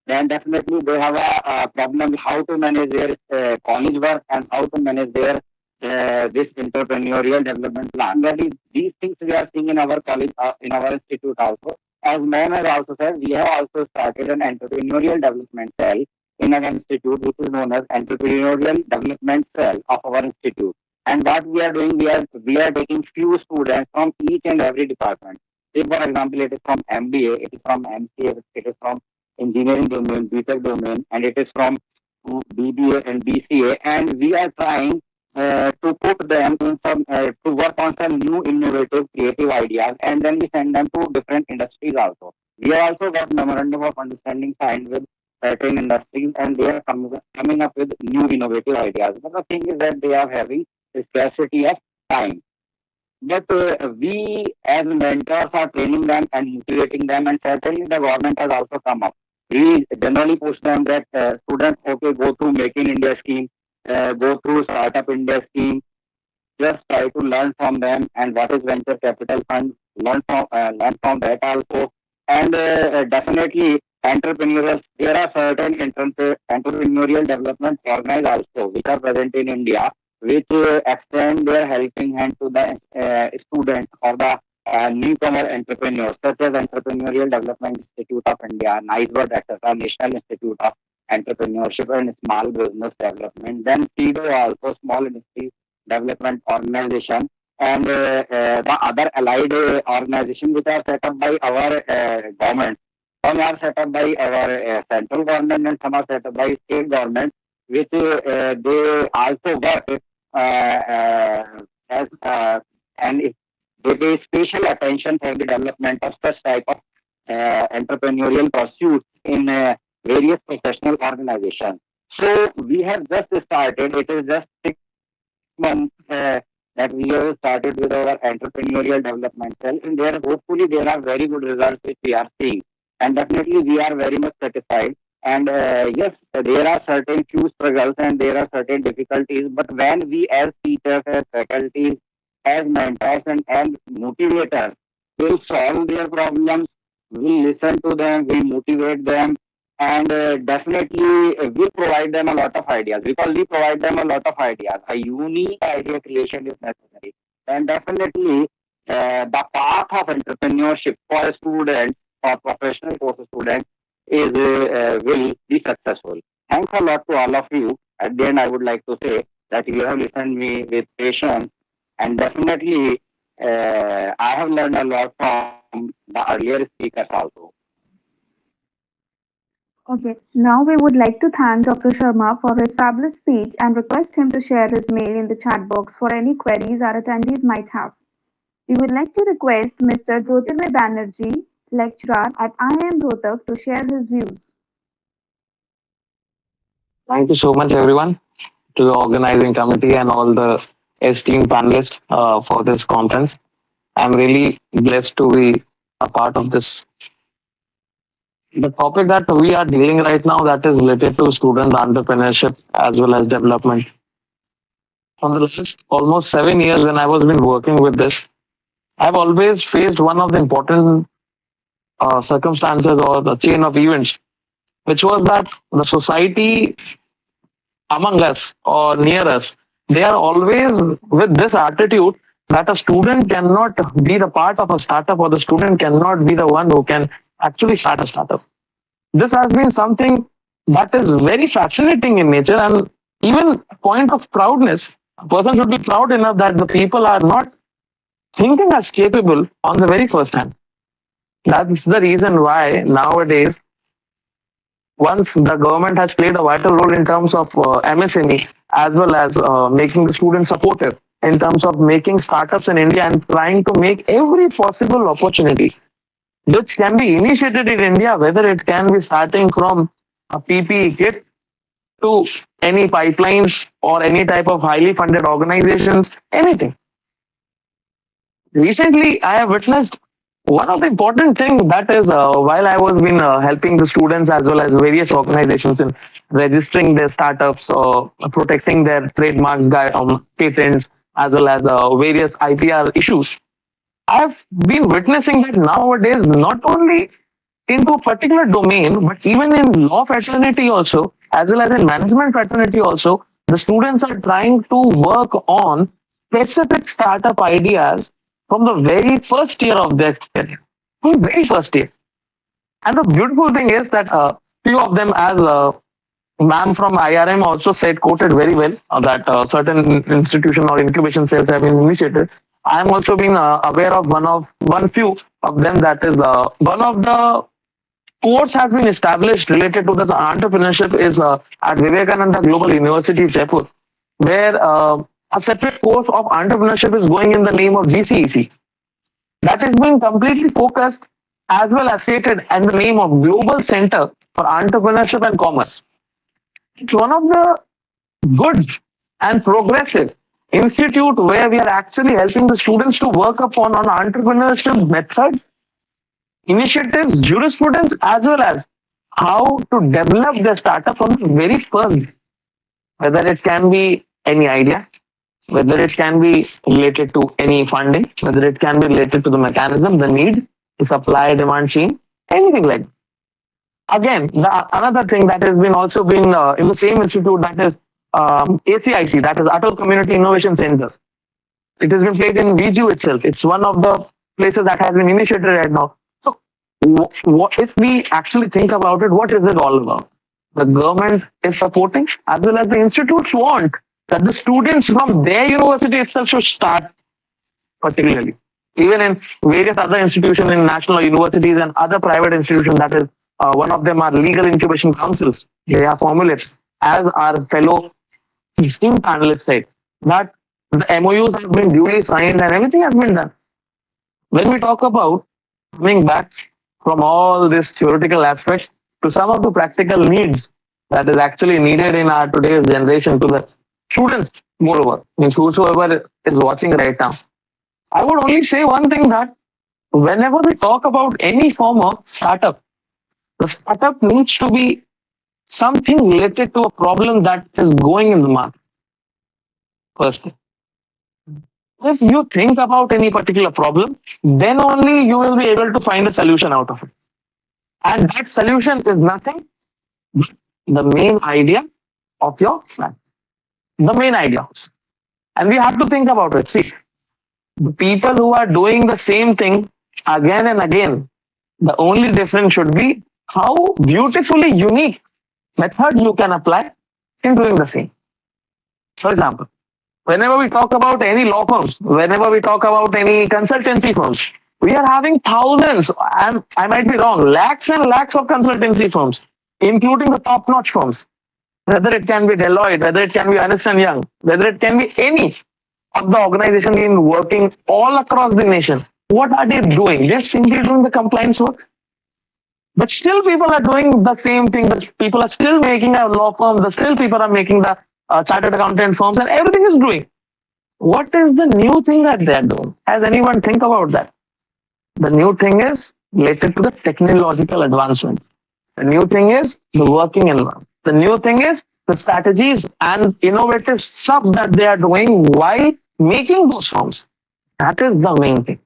Then definitely they have a problem how to manage their college work and how to manage their this entrepreneurial development plan. That is, these things we are seeing in our college, in our institute also. As ma'am has also said, we have also started an entrepreneurial development cell in an institute which is known as entrepreneurial development cell of our institute. And what we are doing, we are taking few students from each and every department. Say for example, it is from MBA, it is from MCA, it is from engineering domain, BTech domain, and it is from BBA and BCA, and we are trying to put them in some to work on some new innovative creative ideas, and then we send them to different industries also. We have also got memorandum of understanding signed with certain industries, and they are coming up with new innovative ideas. But the thing is that they are having a scarcity of time. But we as mentors are training them and motivating them, and certainly the government has also come up. We generally push them that students, okay, go through Make in India scheme, go through Startup India scheme, just try to learn from them and what is venture capital fund, learn from that also. And definitely entrepreneurs, there are certain entrepreneurial development organizations also which are present in India, which extend their helping hand to the student or the newcomer entrepreneurs, such as Entrepreneurial Development Institute of India, NICEBOT, etc., National Institute of Entrepreneurship and Small Business Development. Then SEDO also, Small Industry Development Organization, and the other allied organizations which are set up by our government. Some are set up by our central government and some are set up by state government, which they also work as and they pay special attention for the development of such type of entrepreneurial pursuits in various professional organizations. So we have just started. It is just 6 months that we have started with our entrepreneurial development cell, and there hopefully there are very good results which we are seeing, and definitely we are very much satisfied. And yes, there are certain few struggles and there are certain difficulties, but when we as teachers, as faculties, as mentors and motivators will solve their problems, will listen to them, will motivate them, and definitely we provide them a lot of ideas, because we provide them a lot of ideas. A unique idea creation is necessary, and definitely the path of entrepreneurship for a student or professional course student is will be successful. Thanks a lot to all of you. At the end, I would like to say that you have listened me with patience, and definitely I have learned a lot from the earlier speakers also. Okay, now we would like to thank Dr. Sharma for his fabulous speech and request him to share his mail in the chat box for any queries our attendees might have. We would like to request Mr. Jyotirmay Banerjee, lecturer at IIM Rohtak, to share his views. Thank you so much, everyone, to the organizing committee and all the esteemed panelists for this conference. I'm really blessed to be a part of this. The topic that we are dealing right now, that is related to student entrepreneurship as well as development. From the last almost 7 years when I was been working with this, I've always faced one of the important circumstances or the chain of events, which was that the society among us or near us, they are always with this attitude that a student cannot be the part of a startup, or the student cannot be the one who can actually start a startup. This has been something that is very fascinating in nature, and even point of proudness. A person should be proud enough that the people are not thinking as capable on the very first hand. That's the reason why nowadays, once the government has played a vital role in terms of MSME, as well as making the students supportive in terms of making startups in India and trying to make every possible opportunity which can be initiated in India, whether it can be starting from a PPE kit to any pipelines or any type of highly funded organizations, anything. Recently, I have witnessed One of the important things that is while I was been helping the students as well as various organizations in registering their startups or protecting their trademarks, patents, as well as various IPR issues. I've been witnessing that nowadays, not only into a particular domain, but even in law fraternity also, as well as in management fraternity also, the students are trying to work on specific startup ideas from the very first year of their career. From the very first year. And the beautiful thing is that few of them, as ma'am from IRM also said, quoted very well, that certain institution or incubation cells have been initiated. I am also being aware of one few of them. That is one of the course has been established related to this entrepreneurship is at Vivekananda Global University, Jaipur, where a separate course of entrepreneurship is going in the name of GCEC. That is being completely focused as well as stated in the name of Global Center for Entrepreneurship and Commerce. It's one of the good and progressive institute where we are actually helping the students to work upon on entrepreneurship methods, initiatives, jurisprudence, as well as how to develop the startup from the very first, whether it can be any idea, whether it can be related to any funding, whether it can be related to the mechanism, the need, the supply demand chain, anything like that. Again, another thing that has been also been in the same institute, that is ACIC, that is Atal Community Innovation Centers. It has been played in VGU itself. It's one of the places that has been initiated right now. So, if we actually think about it, what is it all about? The government is supporting, as well as the institutes want that the students from their university itself should start, particularly. Even in various other institutions, in national universities and other private institutions, that is, one of them are legal incubation councils. They are formulated, as our fellow esteemed panelists said, that the MOUs have been duly signed and everything has been done. When we talk about coming back from all these theoretical aspects to some of the practical needs that is actually needed in our today's generation to the students, moreover, means whosoever is watching right now, I would only say one thing, that whenever we talk about any form of startup, the startup needs to be something related to a problem that is going in the market. First thing. If you think about any particular problem, then only you will be able to find a solution out of it. And that solution is nothing but the main idea of your plan. The main idea. And we have to think about it. See, the people who are doing the same thing again and again, the only difference should be how beautifully unique method you can apply in doing the same. For example, whenever we talk about any law firms, whenever we talk about any consultancy firms, we are having thousands, I might be wrong, lakhs and lakhs of consultancy firms, including the top-notch firms. Whether it can be Deloitte, whether it can be Ernst & Young, whether it can be any of the organizations in working all across the nation. What are they doing? They're simply doing the compliance work. But still people are doing the same thing. People are still making a law firm. Still people are making the chartered accountant firms, and everything is doing. What is the new thing that they're doing? Has anyone think about that? The new thing is related to the technological advancement. The new thing is the working environment. The new thing is the strategies and innovative stuff that they are doing while making those firms. That is the main thing.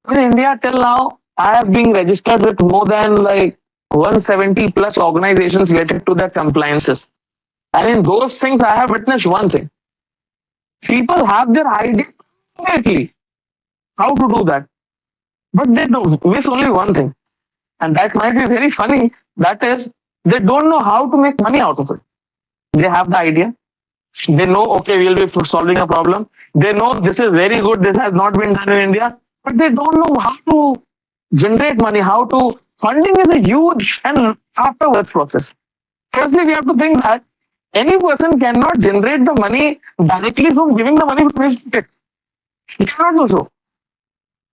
In India, till now, I have been registered with more than like 170 plus organizations related to their compliances. And in those things, I have witnessed one thing. People have their idea completely how to do that. But they don't miss only one thing. And that might be very funny. That is, they don't know how to make money out of it. They have the idea. They know, okay, we'll be solving a problem. They know this is very good. This has not been done in India. But they don't know how to generate money, how to. Funding is a huge and afterwards process. Firstly, we have to think that any person cannot generate the money directly from giving the money from his pocket. He cannot do so.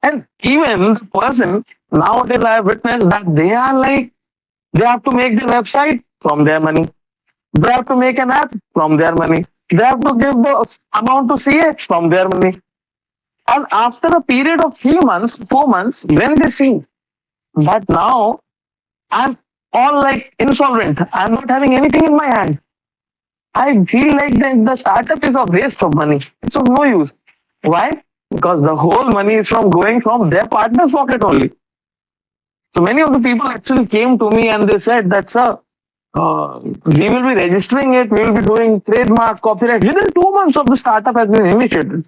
And even the person, nowadays I have witnessed that they are like, they have to make their website from their money. They have to make an app from their money. They have to give the amount to CA from their money. And after a period of 3 months, 4 months, when they see that now I'm all like insolvent, I'm not having anything in my hand, I feel like the startup is a waste of money. It's of no use. Why? Because the whole money is from going from their partner's pocket only. So many of the people actually came to me and they said that, sir, we will be registering it, we will be doing trademark, copyright. Within 2 months of the startup has been initiated.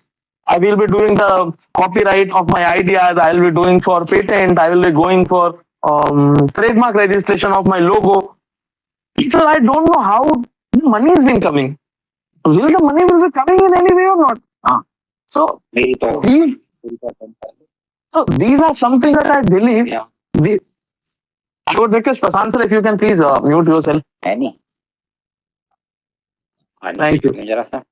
I will be doing the copyright of my ideas, I will be doing for patent, I will be going for trademark registration of my logo. So I don't know how the money has been coming. Will the money will be coming in any way or not? So Very top. these, so these are something that I believe. Yeah. I would request Prasant sir if you can please mute yourself. Any. Thank you. जरा सा.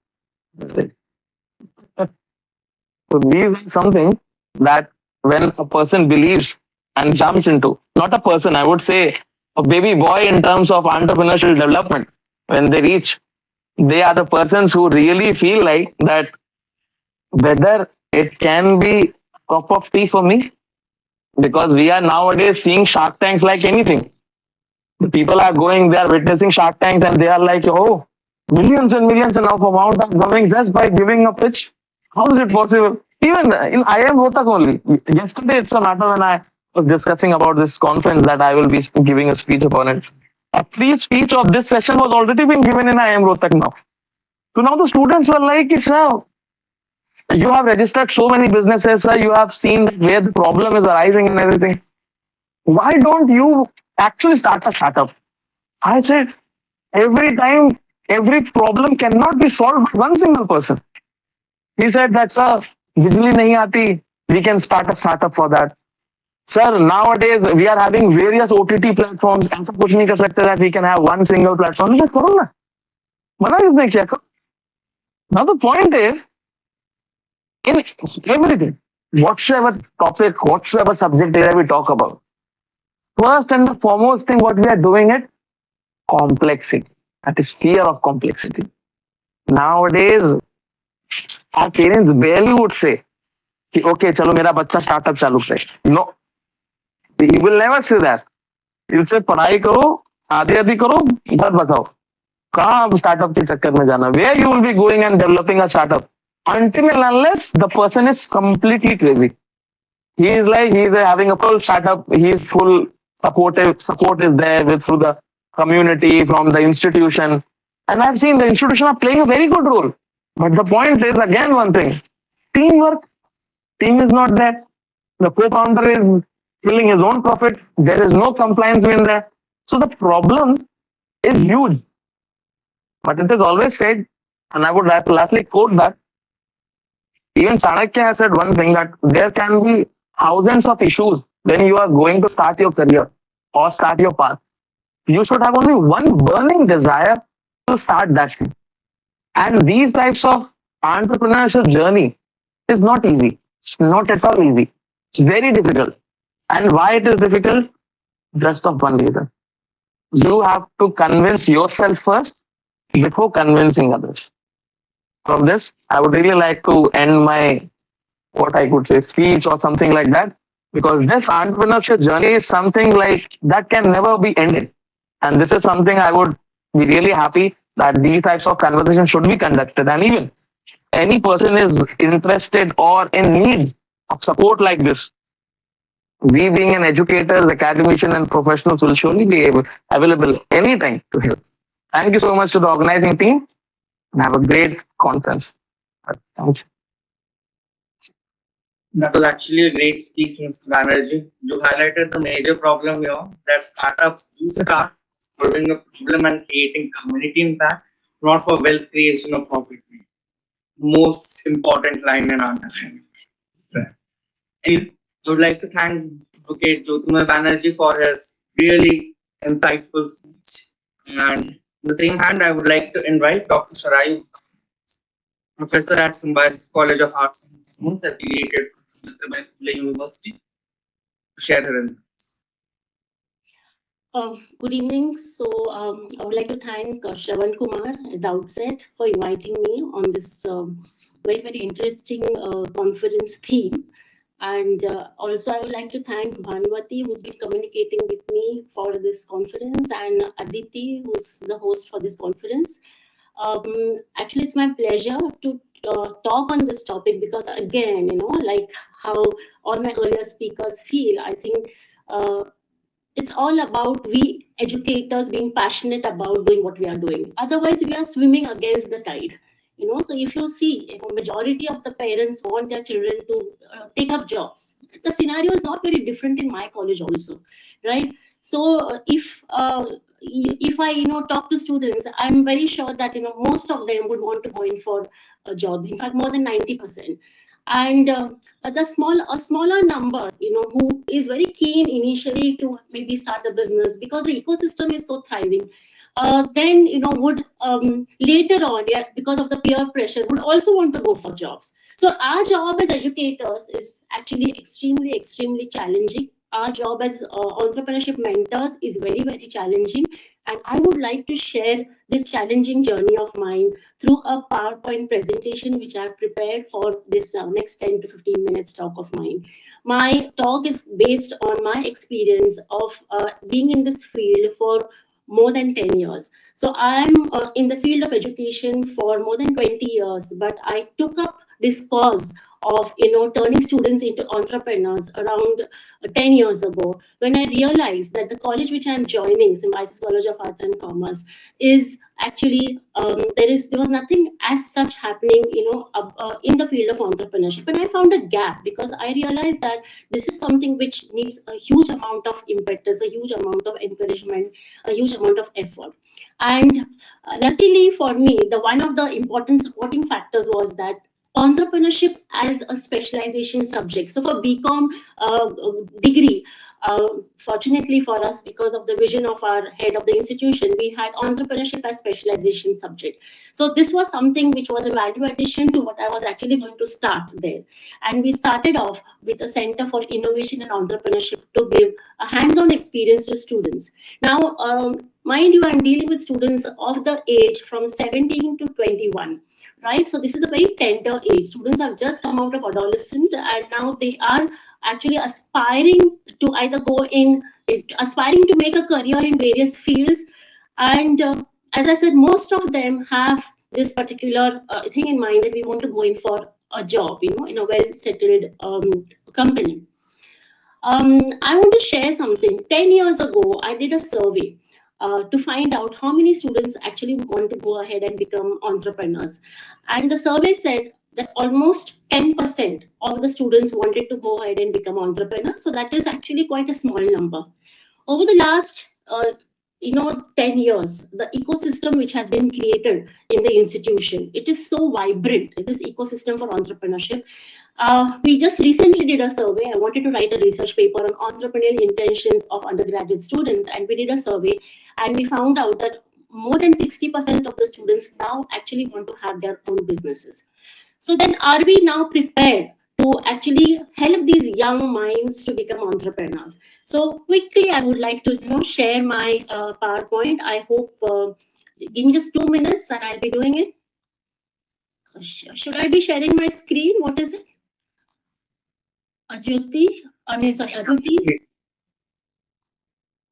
So these are something that when a person believes and jumps into, not a person, I would say a baby boy in terms of entrepreneurial development, when they reach, they are the persons who really feel like that whether it can be a cup of tea for me, because we are nowadays seeing Shark Tanks like anything. The people are going, they are witnessing Shark Tanks and they are like, oh, millions and millions of amount are coming just by giving a pitch. How is it possible? Even in IIM Rohtak only. Yesterday, it's a matter when I was discussing about this conference that I will be giving a speech upon it. A pre-speech of this session was already been given in IIM Rohtak now. So now the students were like, sir, you have registered so many businesses, sir, you have seen where the problem is arising and everything. Why don't you actually start a startup? I said, every time, every problem cannot be solved by one single person. He said that, sir, bijli nahi aati, we can start a startup for that. Sir, nowadays we are having various OTT platforms. ऐसा कुछ नहीं कर सकते that we can have one single platform. मैं करो ना, मना किसने किया? करो. Now the point is, in everything, whatsoever topic, whatsoever subject area we talk about, first and the foremost thing what we are doing it, complexity. That is fear of complexity. Nowadays, our parents barely would say, कि okay, चलो मेरा बच्चा startup चालू करे. No, he will never say that. He'll say पढ़ाई करो, आधी आधी करो, घर बताओ. कहाँ आप startup के चक्कर में जाना? Where you will be going and developing a startup? Until and unless the person is completely crazy. He is like, he is having a full startup, he is full support is there with through the community, from the institution. And I've seen the institution are playing a very good role. But the point is again one thing, teamwork. Team is not there. The co-founder is killing his own profit. There is no compliance in there. So the problem is huge. But it is always said, and I would lastly quote that, even Chanakya has said one thing, that there can be thousands of issues when you are going to start your career or start your path. You should have only one burning desire to start that thing. And these types of entrepreneurship journey is not easy. It's not at all easy. It's very difficult. And why it is difficult? Just of one reason. You have to convince yourself first before convincing others. From this, I would really like to end my, what I could say, speech or something like that, because this entrepreneurship journey is something like that can never be ended. And this is something I would be really happy that these types of conversations should be conducted. And even any person is interested or in need of support like this, we being an educators, academician and professionals will surely be available anytime to help. Thank you so much to the organizing team and have a great conference. Thank you. That was actually a great speech, Mr. Banerjee. You highlighted the major problem here, that startups do start solving a problem and creating community impact, not for wealth creation or profit. Most important line in our understanding. And I would like to thank Advocate Jyotirmoy Banerjee for his really insightful speech. And in the same hand, I would like to invite Dr. Sharayu, Professor at Symbiosis College of Arts and Science, affiliated with the University, to share her insights. Good evening. So I would like to thank Shravan Kumar at the outset for inviting me on this very, very interesting conference theme. And also, I would like to thank Bhanwati, who's been communicating with me for this conference, and Aditi, who's the host for this conference. Actually, it's my pleasure to talk on this topic because, again, like how all my earlier speakers feel, I think it's all about we educators being passionate about doing what we are doing. Otherwise, we are swimming against the tide. So if you see, majority of the parents want their children to take up jobs. The scenario is not very different in my college also, right? So if I talk to students, I'm very sure that most of them would want to go in for jobs. In fact, more than 90%. And a smaller number, who is very keen initially to maybe start a business because the ecosystem is so thriving. Then would later on, because of the peer pressure, would also want to go for jobs. So our job as educators is actually extremely challenging. Our job as entrepreneurship mentors is very, very challenging. And I would like to share this challenging journey of mine through a PowerPoint presentation, which I've prepared for this next 10 to 15 minutes talk of mine. My talk is based on my experience of being in this field for more than 10 years. So I'm in the field of education for more than 20 years, but I took up this cause of turning students into entrepreneurs around 10 years ago, when I realized that the college which I'm joining, Symbiosis College of Arts and Commerce, is actually there was nothing as such happening in the field of entrepreneurship. And I found a gap because I realized that this is something which needs a huge amount of impetus, a huge amount of encouragement, a huge amount of effort. And luckily for me, one of the important supporting factors was that entrepreneurship as a specialization subject. So for BCom degree, fortunately for us, because of the vision of our head of the institution, we had entrepreneurship as specialization subject. So this was something which was a value addition to what I was actually going to start there. And we started off with a Center for Innovation and Entrepreneurship to give a hands-on experience to students. Now, mind you, I'm dealing with students of the age from 17 to 21. Right, so this is a very tender age. Students have just come out of adolescent, and now they are actually aspiring to either aspiring to make a career in various fields. And as I said, most of them have this particular thing in mind that we want to go in for a job, in a well-settled company. I want to share something. 10 years ago, I did a survey to find out how many students actually want to go ahead and become entrepreneurs. And the survey said that almost 10% of the students wanted to go ahead and become entrepreneurs. So that is actually quite a small number. Over the last 10 years, the ecosystem which has been created in the institution, it is so vibrant, this ecosystem for entrepreneurship. We just recently did a survey. I wanted to write a research paper on entrepreneurial intentions of undergraduate students, and we did a survey, and we found out that more than 60% of the students now actually want to have their own businesses. So then, are we now prepared to actually help these young minds to become entrepreneurs? So quickly, I would like to share my PowerPoint. I hope give me just 2 minutes and I'll be doing it. Should I be sharing my screen? What is it? Aditi?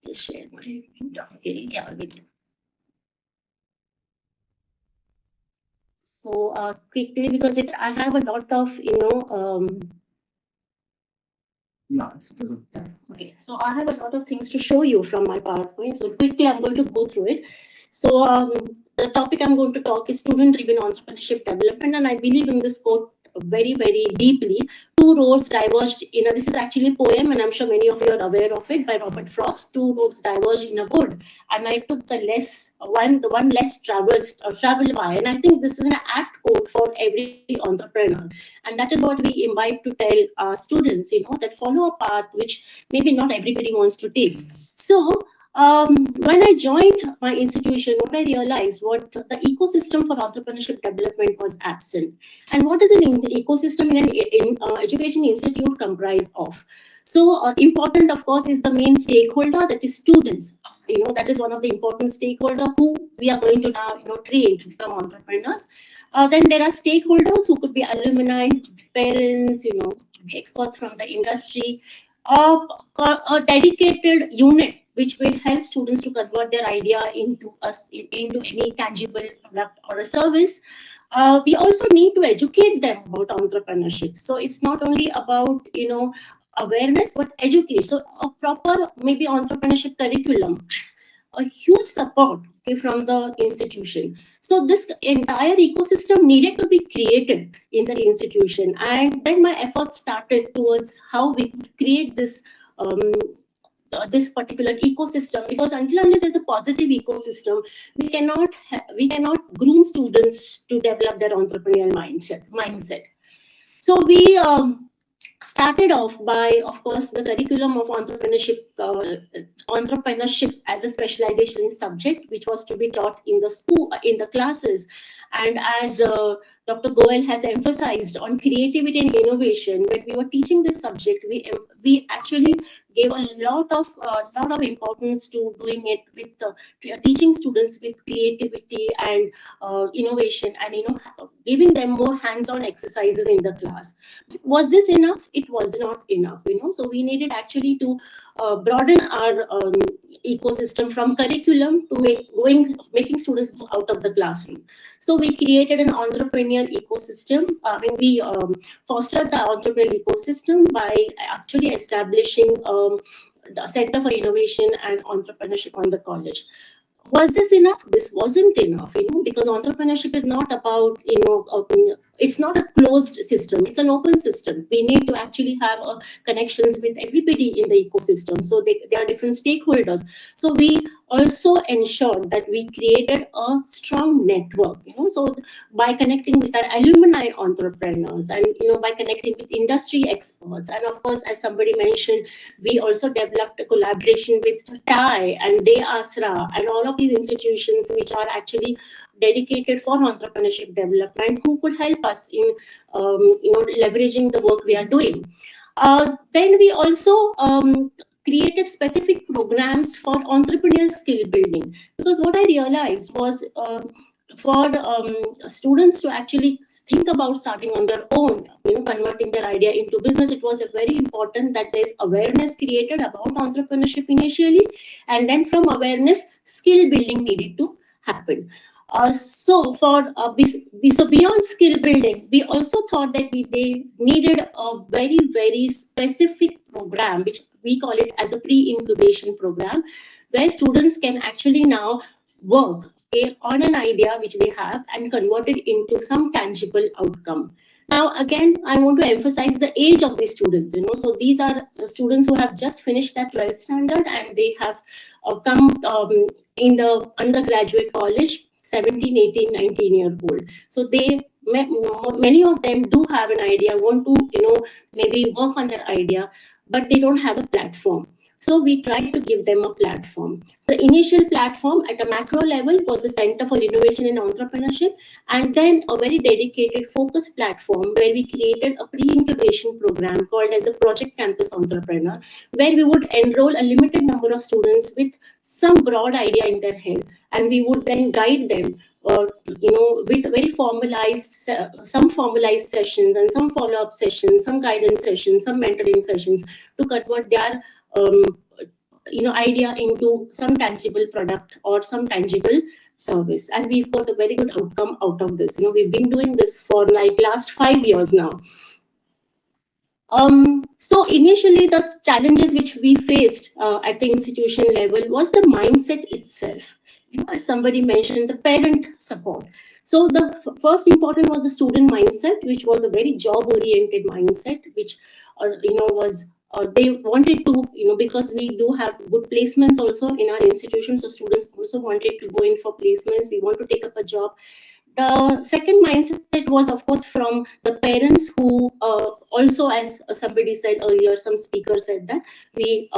Just share my. Okay, yeah, good. So quickly, because I have a lot of okay, so I have a lot of things to show you from my PowerPoint. So quickly, I'm going to go through it. So the topic I'm going to talk is student-driven entrepreneurship development, and I believe in this quote very, very deeply. Two roads diverged in a, this is actually a poem, and I'm sure many of you are aware of it, by Robert Frost. Two roads diverged in a wood, and I took the one less traveled by, and I think this is an apt quote for every entrepreneur, and that is what we imbibe to tell our students, that follow a path which maybe not everybody wants to take. So when I joined my institution, what I realized, what the ecosystem for entrepreneurship development was absent. And what does an ecosystem in an education institute comprise of? So important, of course, is the main stakeholder, that is students. That is one of the important stakeholders who we are going to now, train to become entrepreneurs. Then there are stakeholders who could be alumni, parents, experts from the industry, a dedicated unit which will help students to convert their idea into any tangible product or a service. We also need to educate them about entrepreneurship. So it's not only about awareness but education. So a proper maybe entrepreneurship curriculum, a huge support, okay, from the institution. So this entire ecosystem needed to be created in the institution, and then my efforts started towards how we could create this particular ecosystem, because unless there's a positive ecosystem, we cannot groom students to develop their entrepreneurial mindset. So we started off by, of course, the curriculum of entrepreneurship as a specialization subject, which was to be taught in the school, in the classes. And as Dr. Goel has emphasized on creativity and innovation, when we were teaching this subject, we actually gave a lot of importance to doing it with teaching students with creativity and innovation, and giving them more hands-on exercises in the class. Was this enough? It was not enough. So we needed actually to broaden our ecosystem from curriculum to making students go out of the classroom. So we created an entrepreneurial ecosystem. We fostered the entrepreneurial ecosystem by actually establishing the Center for Innovation and Entrepreneurship on the college. Was this enough? This wasn't enough, because entrepreneurship is not about, it's not a closed system. It's an open system. We need to actually have connections with everybody in the ecosystem. So there are different stakeholders. So we also ensured that we created a strong network, so by connecting with our alumni entrepreneurs and, by connecting with industry experts. And of course, as somebody mentioned, we also developed a collaboration with TAI and De Asra and all of these institutions which are actually dedicated for entrepreneurship development, who could help us in leveraging the work we are doing. Then we also created specific programs for entrepreneurial skill building, because what I realized was for students to actually think about starting on their own, converting their idea into business, it was very important that there's awareness created about entrepreneurship initially, and then from awareness, skill building needed to happen. So beyond skill building, we also thought that they needed a very, very specific program, which we call it as a pre-incubation program, where students can actually now work on an idea which they have and convert it into some tangible outcome. Now, again, I want to emphasize the age of these students. So these are students who have just finished that 12th standard, and they have come in the undergraduate college, 17, 18, 19-year-old. So many of them do have an idea, want to, maybe work on their idea, but they don't have a platform. So we tried to give them a platform. So the initial platform at a macro level was the Center for Innovation and Entrepreneurship, and then a very dedicated focus platform where we created a pre-incubation program called as a Project Campus Entrepreneur, where we would enroll a limited number of students with some broad idea in their head, and we would then guide them with very some formalized sessions and some follow-up sessions, some guidance sessions, some mentoring sessions to convert their idea into some tangible product or some tangible service. And we've got a very good outcome out of this. We've been doing this for like last 5 years now. So initially the challenges which we faced at the institution level was the mindset itself. As somebody mentioned, the parent support. So the first important was the student mindset, which was a very job-oriented mindset, which was they wanted to, because we do have good placements also in our institution, so students also wanted to go in for placements. We want to take up a job. The second mindset was, of course, from the parents who also, as somebody said earlier, some speaker said that the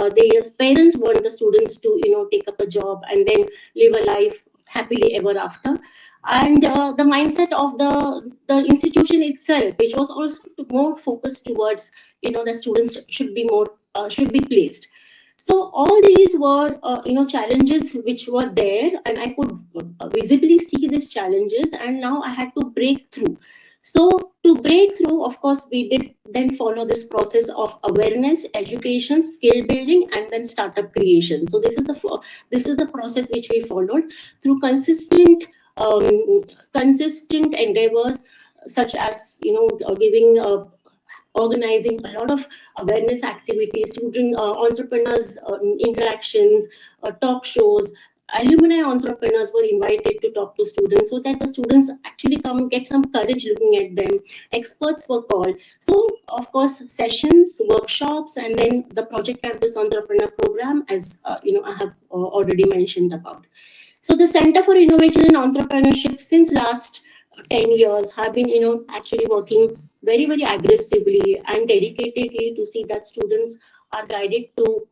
parents want the students to, take up a job and then live a life happily ever after. And the mindset of the institution itself, which was also more focused towards, the students should be placed. So all these were, challenges which were there, and I could visibly see these challenges, and now I had to break through. So to break through, of course, we did then follow this process of awareness, education, skill building, and then startup creation. So this is the process which we followed through consistent endeavors, such as giving organizing a lot of awareness activities, student entrepreneurs interactions, talk shows. Alumni entrepreneurs were invited to talk to students so that the students actually come get some courage looking at them. Experts were called. So, of course, sessions, workshops, and then the Project Campus Entrepreneur Program, as I have already mentioned about. So, the Center for Innovation and Entrepreneurship since last 10 years have been, actually working very, very aggressively and dedicatedly to see that students are guided to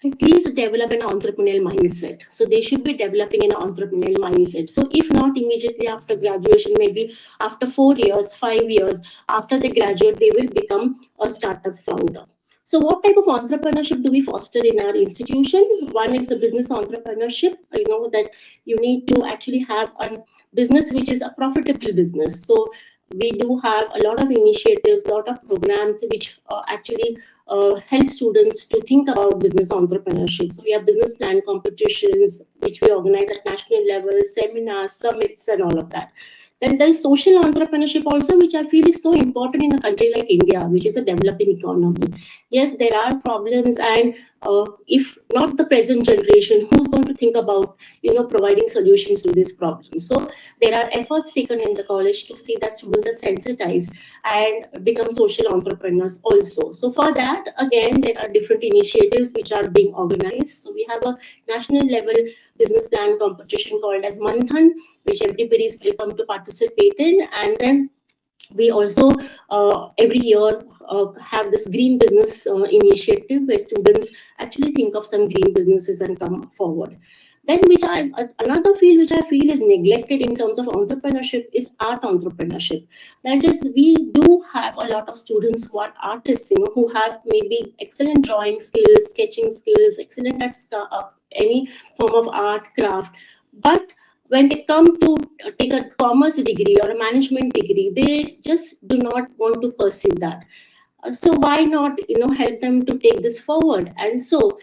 at least develop an entrepreneurial mindset. So they should be developing an entrepreneurial mindset. So if not immediately after graduation, maybe after 4 years, 5 years, after they graduate, they will become a startup founder. So what type of entrepreneurship do we foster in our institution? One is the business entrepreneurship, that you need to actually have a business which is a profitable business. So we do have a lot of initiatives, a lot of programs which actually help students to think about business entrepreneurship. So we have business plan competitions, which we organize at national level, seminars, summits, and all of that. Then there is social entrepreneurship also, which I feel is so important in a country like India, which is a developing economy. Yes, there are problems, and if not the present generation, who's going to think about providing solutions to these problems? So there are efforts taken in the college to see that students are sensitized and become social entrepreneurs also. So for that, again, there are different initiatives which are being organized. So we have a national level business plan competition called as Manthan, which everybody is welcome to participate in. And then we also every year have this green business initiative where students actually think of some green businesses and come forward. Then another field which I feel is neglected in terms of entrepreneurship is art entrepreneurship. That is, we do have a lot of students who are artists, who have maybe excellent drawing skills, sketching skills, excellent at any form of art, craft. But when they come to take a commerce degree or a management degree, they just do not want to pursue that. So why not help them to take this forward? And so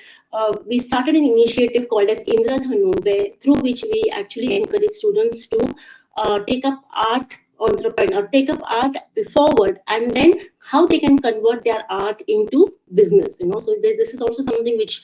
we started an initiative called as Indradhanu, through which we actually encourage students to take up art forward, and then how they can convert their art into business. So this is also something which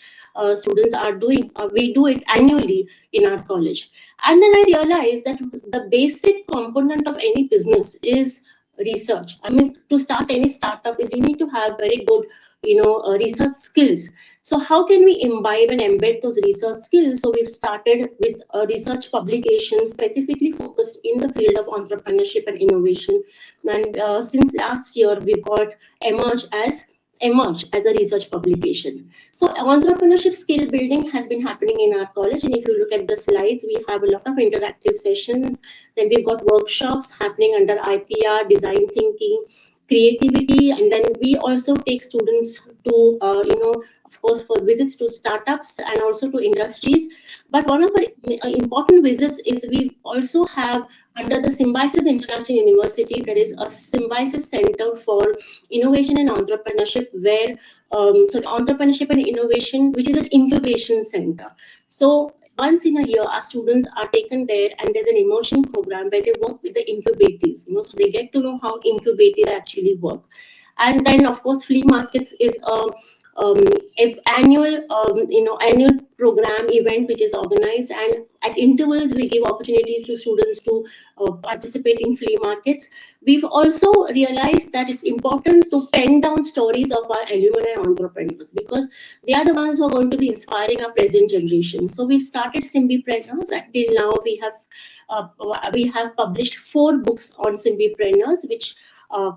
students are doing. We do it annually in our college. And then I realized that the basic component of any business is research. I mean, to start any startup is you need to have very good, research skills. So how can we imbibe and embed those research skills? So we've started with a research publication specifically focused in the field of entrepreneurship and innovation. And since last year, we've got Emerge as a research publication. So entrepreneurship skill building has been happening in our college. And if you look at the slides, we have a lot of interactive sessions. Then we've got workshops happening under IPR, design thinking, creativity. And then we also take students to, of course, for visits to startups and also to industries. But one of the important visits is we also have, under the Symbiosis International University, there is a Symbiosis Center for Innovation and Entrepreneurship, where so entrepreneurship and innovation, which is an incubation center. So once in a year, our students are taken there, and there's an immersion program where they work with the incubators. So they get to know how incubators actually work. And then, of course, flea markets is annual program event which is organized, and at intervals we give opportunities to students to participate in flea markets. We've also realized that it's important to pen down stories of our alumni entrepreneurs, because they are the ones who are going to be inspiring our present generation. So we've started Symbipreneurs. Until now we have published 4 books on Symbipreneurs, which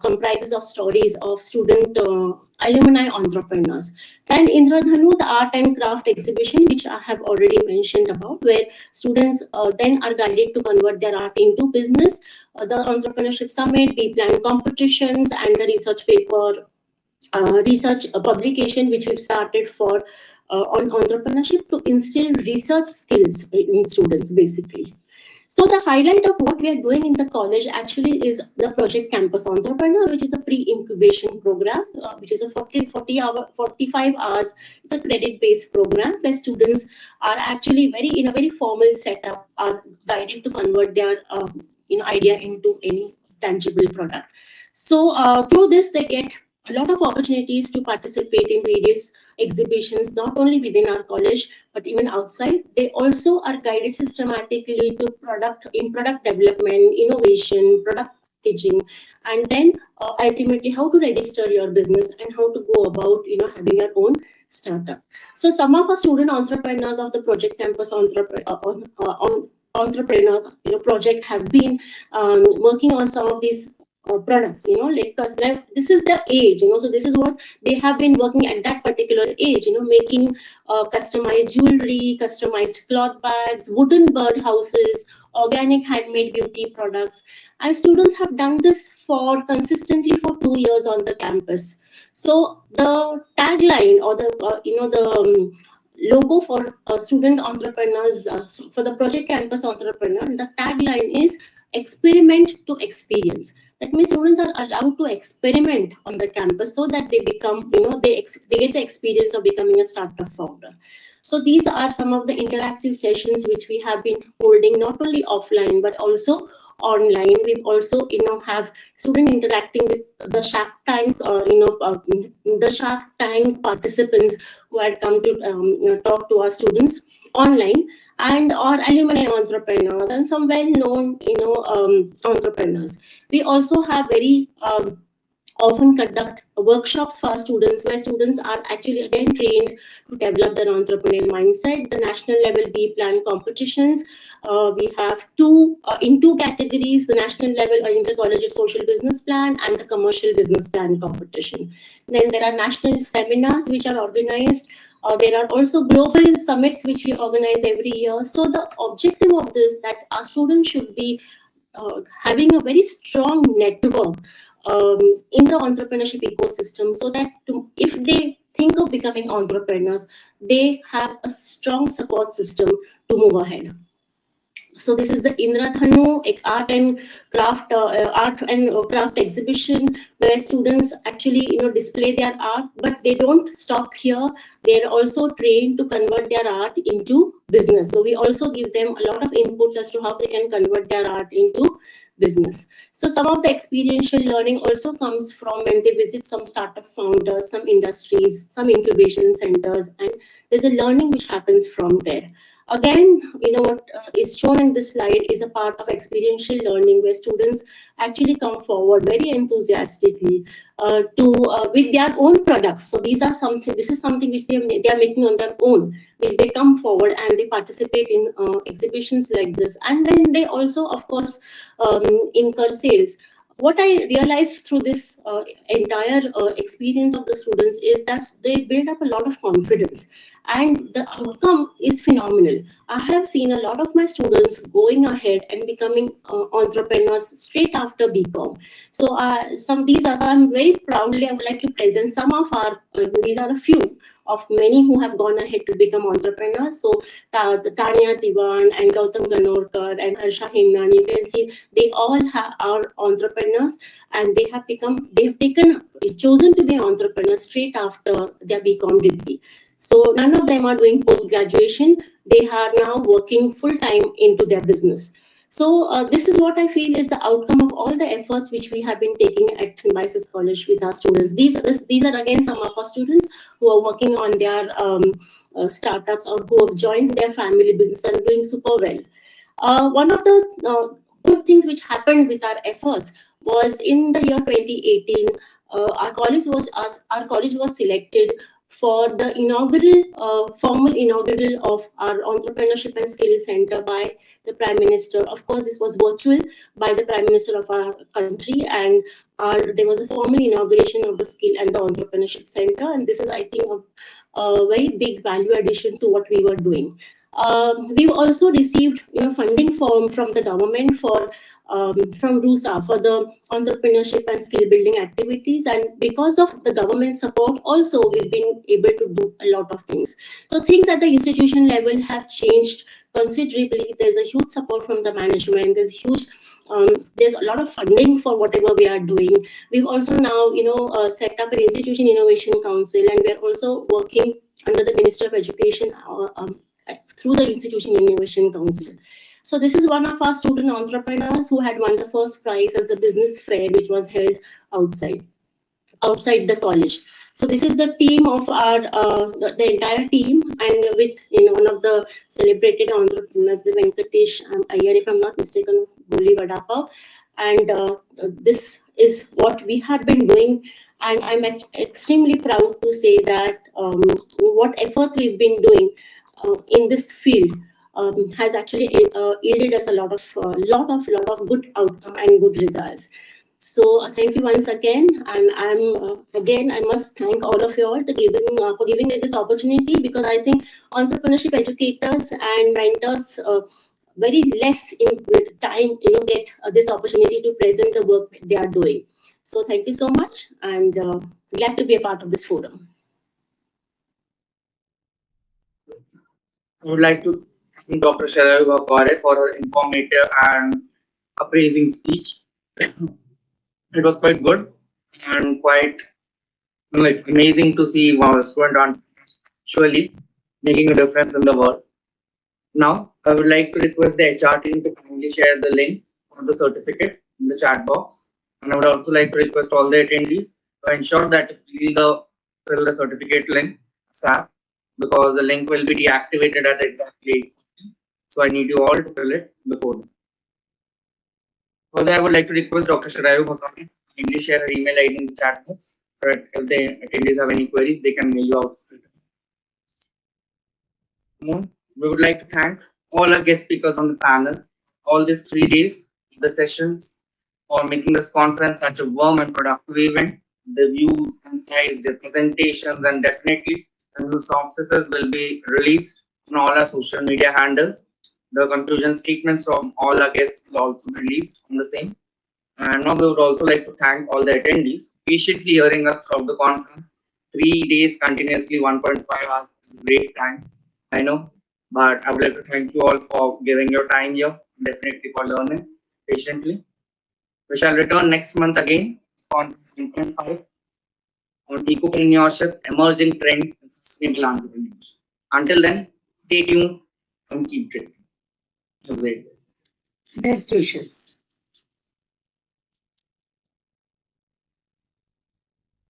comprises of stories of student alumni entrepreneurs. And Indradhanu, the art and craft exhibition, which I have already mentioned about, where students then are guided to convert their art into business. The entrepreneurship summit, we plan competitions, and the research paper, research publication, which we've started for on entrepreneurship to instill research skills in students, basically. So the highlight of what we are doing in the college actually is the Project Campus Entrepreneur, which is a pre-incubation program, which is a 45 hours. It's a credit-based program where students are actually in a very formal setup, are guided to convert their idea into any tangible product. So through this, they get a lot of opportunities to participate in various exhibitions, not only within our college, but even outside. They also are guided systematically to product development, innovation, product packaging, and then ultimately how to register your business and how to go about having your own startup. So some of our student entrepreneurs of the Project Campus Entrepreneur project have been working on some of these products, like this is the age, so this is what they have been working at that particular age, making customized jewelry, customized cloth bags, wooden bird houses, organic handmade beauty products. And students have done this consistently for 2 years on the campus. So the tagline or the logo for student entrepreneurs, for the Project Campus Entrepreneur, the tagline is experiment to experience. That means students are allowed to experiment on the campus so that they become, they get the experience of becoming a startup founder. So these are some of the interactive sessions which we have been holding not only offline but also online. We've also have students interacting with the Shark Tank, the Shark Tank participants who had come to talk to our students online, and our alumni entrepreneurs and some well-known entrepreneurs. We also have very often conduct workshops for our students where students are actually again trained to develop their entrepreneurial mindset. The national level B plan competitions, we have in two categories: the national level intercollegiate social business plan and the commercial business plan competition. Then there are national seminars which are organized. There are also global summits which we organize every year. So the objective of this, that our students should be having a very strong network in the entrepreneurship ecosystem, so that if they think of becoming entrepreneurs, they have a strong support system to move ahead. So this is the Indradhanu art and craft exhibition, where students actually display their art, but they don't stop here. They're also trained to convert their art into business. So we also give them a lot of inputs as to how they can convert their art into business. So some of the experiential learning also comes from when they visit some startup founders, some industries, some incubation centers, and there's a learning which happens from there. Again, what is shown in this slide is a part of experiential learning where students actually come forward very enthusiastically with their own products. So this is something which they are making on their own, which they come forward and they participate in exhibitions like this. And then they also, of course, incur sales. What I realized through this entire experience of the students is that they build up a lot of confidence, and the outcome is phenomenal. I have seen a lot of my students going ahead and becoming entrepreneurs straight after BCom. So I'm very proudly, I would like to present some of our, these are a few of many who have gone ahead to become entrepreneurs. So Tanya Tiwan and Gautam Ganorkar and Harsha Hemnan, you can see they all are entrepreneurs, and they have chosen to be entrepreneurs straight after their BCom degree. So none of them are doing post-graduation. They are now working full-time into their business. So this is what I feel is the outcome of all the efforts which we have been taking at Symbiosis College with our students. These are again some of our students who are working on their startups or who have joined their family business and doing super well. One of the good things which happened with our efforts was in the year 2018, our college was selected for the formal inaugural of our Entrepreneurship and Skills Center by the Prime Minister. Of course, this was virtual by the Prime Minister of our country, and there was a formal inauguration of the Skill and the Entrepreneurship Center. And this is, I think, a very big value addition to what we were doing. We've also received funding from the government from RUSA for the entrepreneurship and skill building activities, and because of the government support also we've been able to do a lot of things. So things at the institution level have changed considerably. There's a huge support from the management. There's a lot of funding for whatever we are doing. We've also now set up an institution innovation council, and we're also working under the Ministry of Education through the Institution Innovation Council. So this is one of our student entrepreneurs who had won the first prize as the business fair, which was held outside the college. So this is the team of our the entire team, and with one of the celebrated entrepreneurs, the Venkatesh Iyer, if I'm not mistaken, of Goli Vada Pav. And this is what we have been doing, and I'm extremely proud to say that what efforts we've been doing in this field has actually yielded us a lot of good outcome and good results. So thank you once again, and I must thank all of you all for giving me this opportunity, because I think entrepreneurship educators and mentors very less in time get this opportunity to present the work they are doing. So thank you so much, and glad to be a part of this forum. I would like to thank Dr. Sharayu Bhakkare for her informative and appraising speech. It was quite good and quite amazing to see student actually making a difference in the world. Now, I would like to request the HR team to kindly share the link for the certificate in the chat box. And I would also like to request all the attendees to ensure that you fill the certificate link ASAP, because the link will be deactivated at exactly 8:40. So I need you all to fill it before then. Further, I would like to request Dr. Sharayu Bhakkare to kindly share her email ID in the chat box, so that if the attendees have any queries, they can mail you out straight away. We would like to thank all our guest speakers on the panel, all these 3 days, the sessions, for making this conference such a warm and productive event. The views, insights, the presentations, and definitely the successes will be released on all our social media handles. The conclusion statements from all our guests will also be released on the same. And now we would also like to thank all the attendees patiently hearing us throughout the conference. 3 days continuously, 1.5 hours is a great time, I know. But I would like to thank you all for giving your time here, definitely for learning patiently. We shall return next month again on 2025 on Entrepreneurship, Emerging Trend in Sustainable Entrepreneurship. Until then, stay tuned and keep drinking. Have a great day. Best wishes.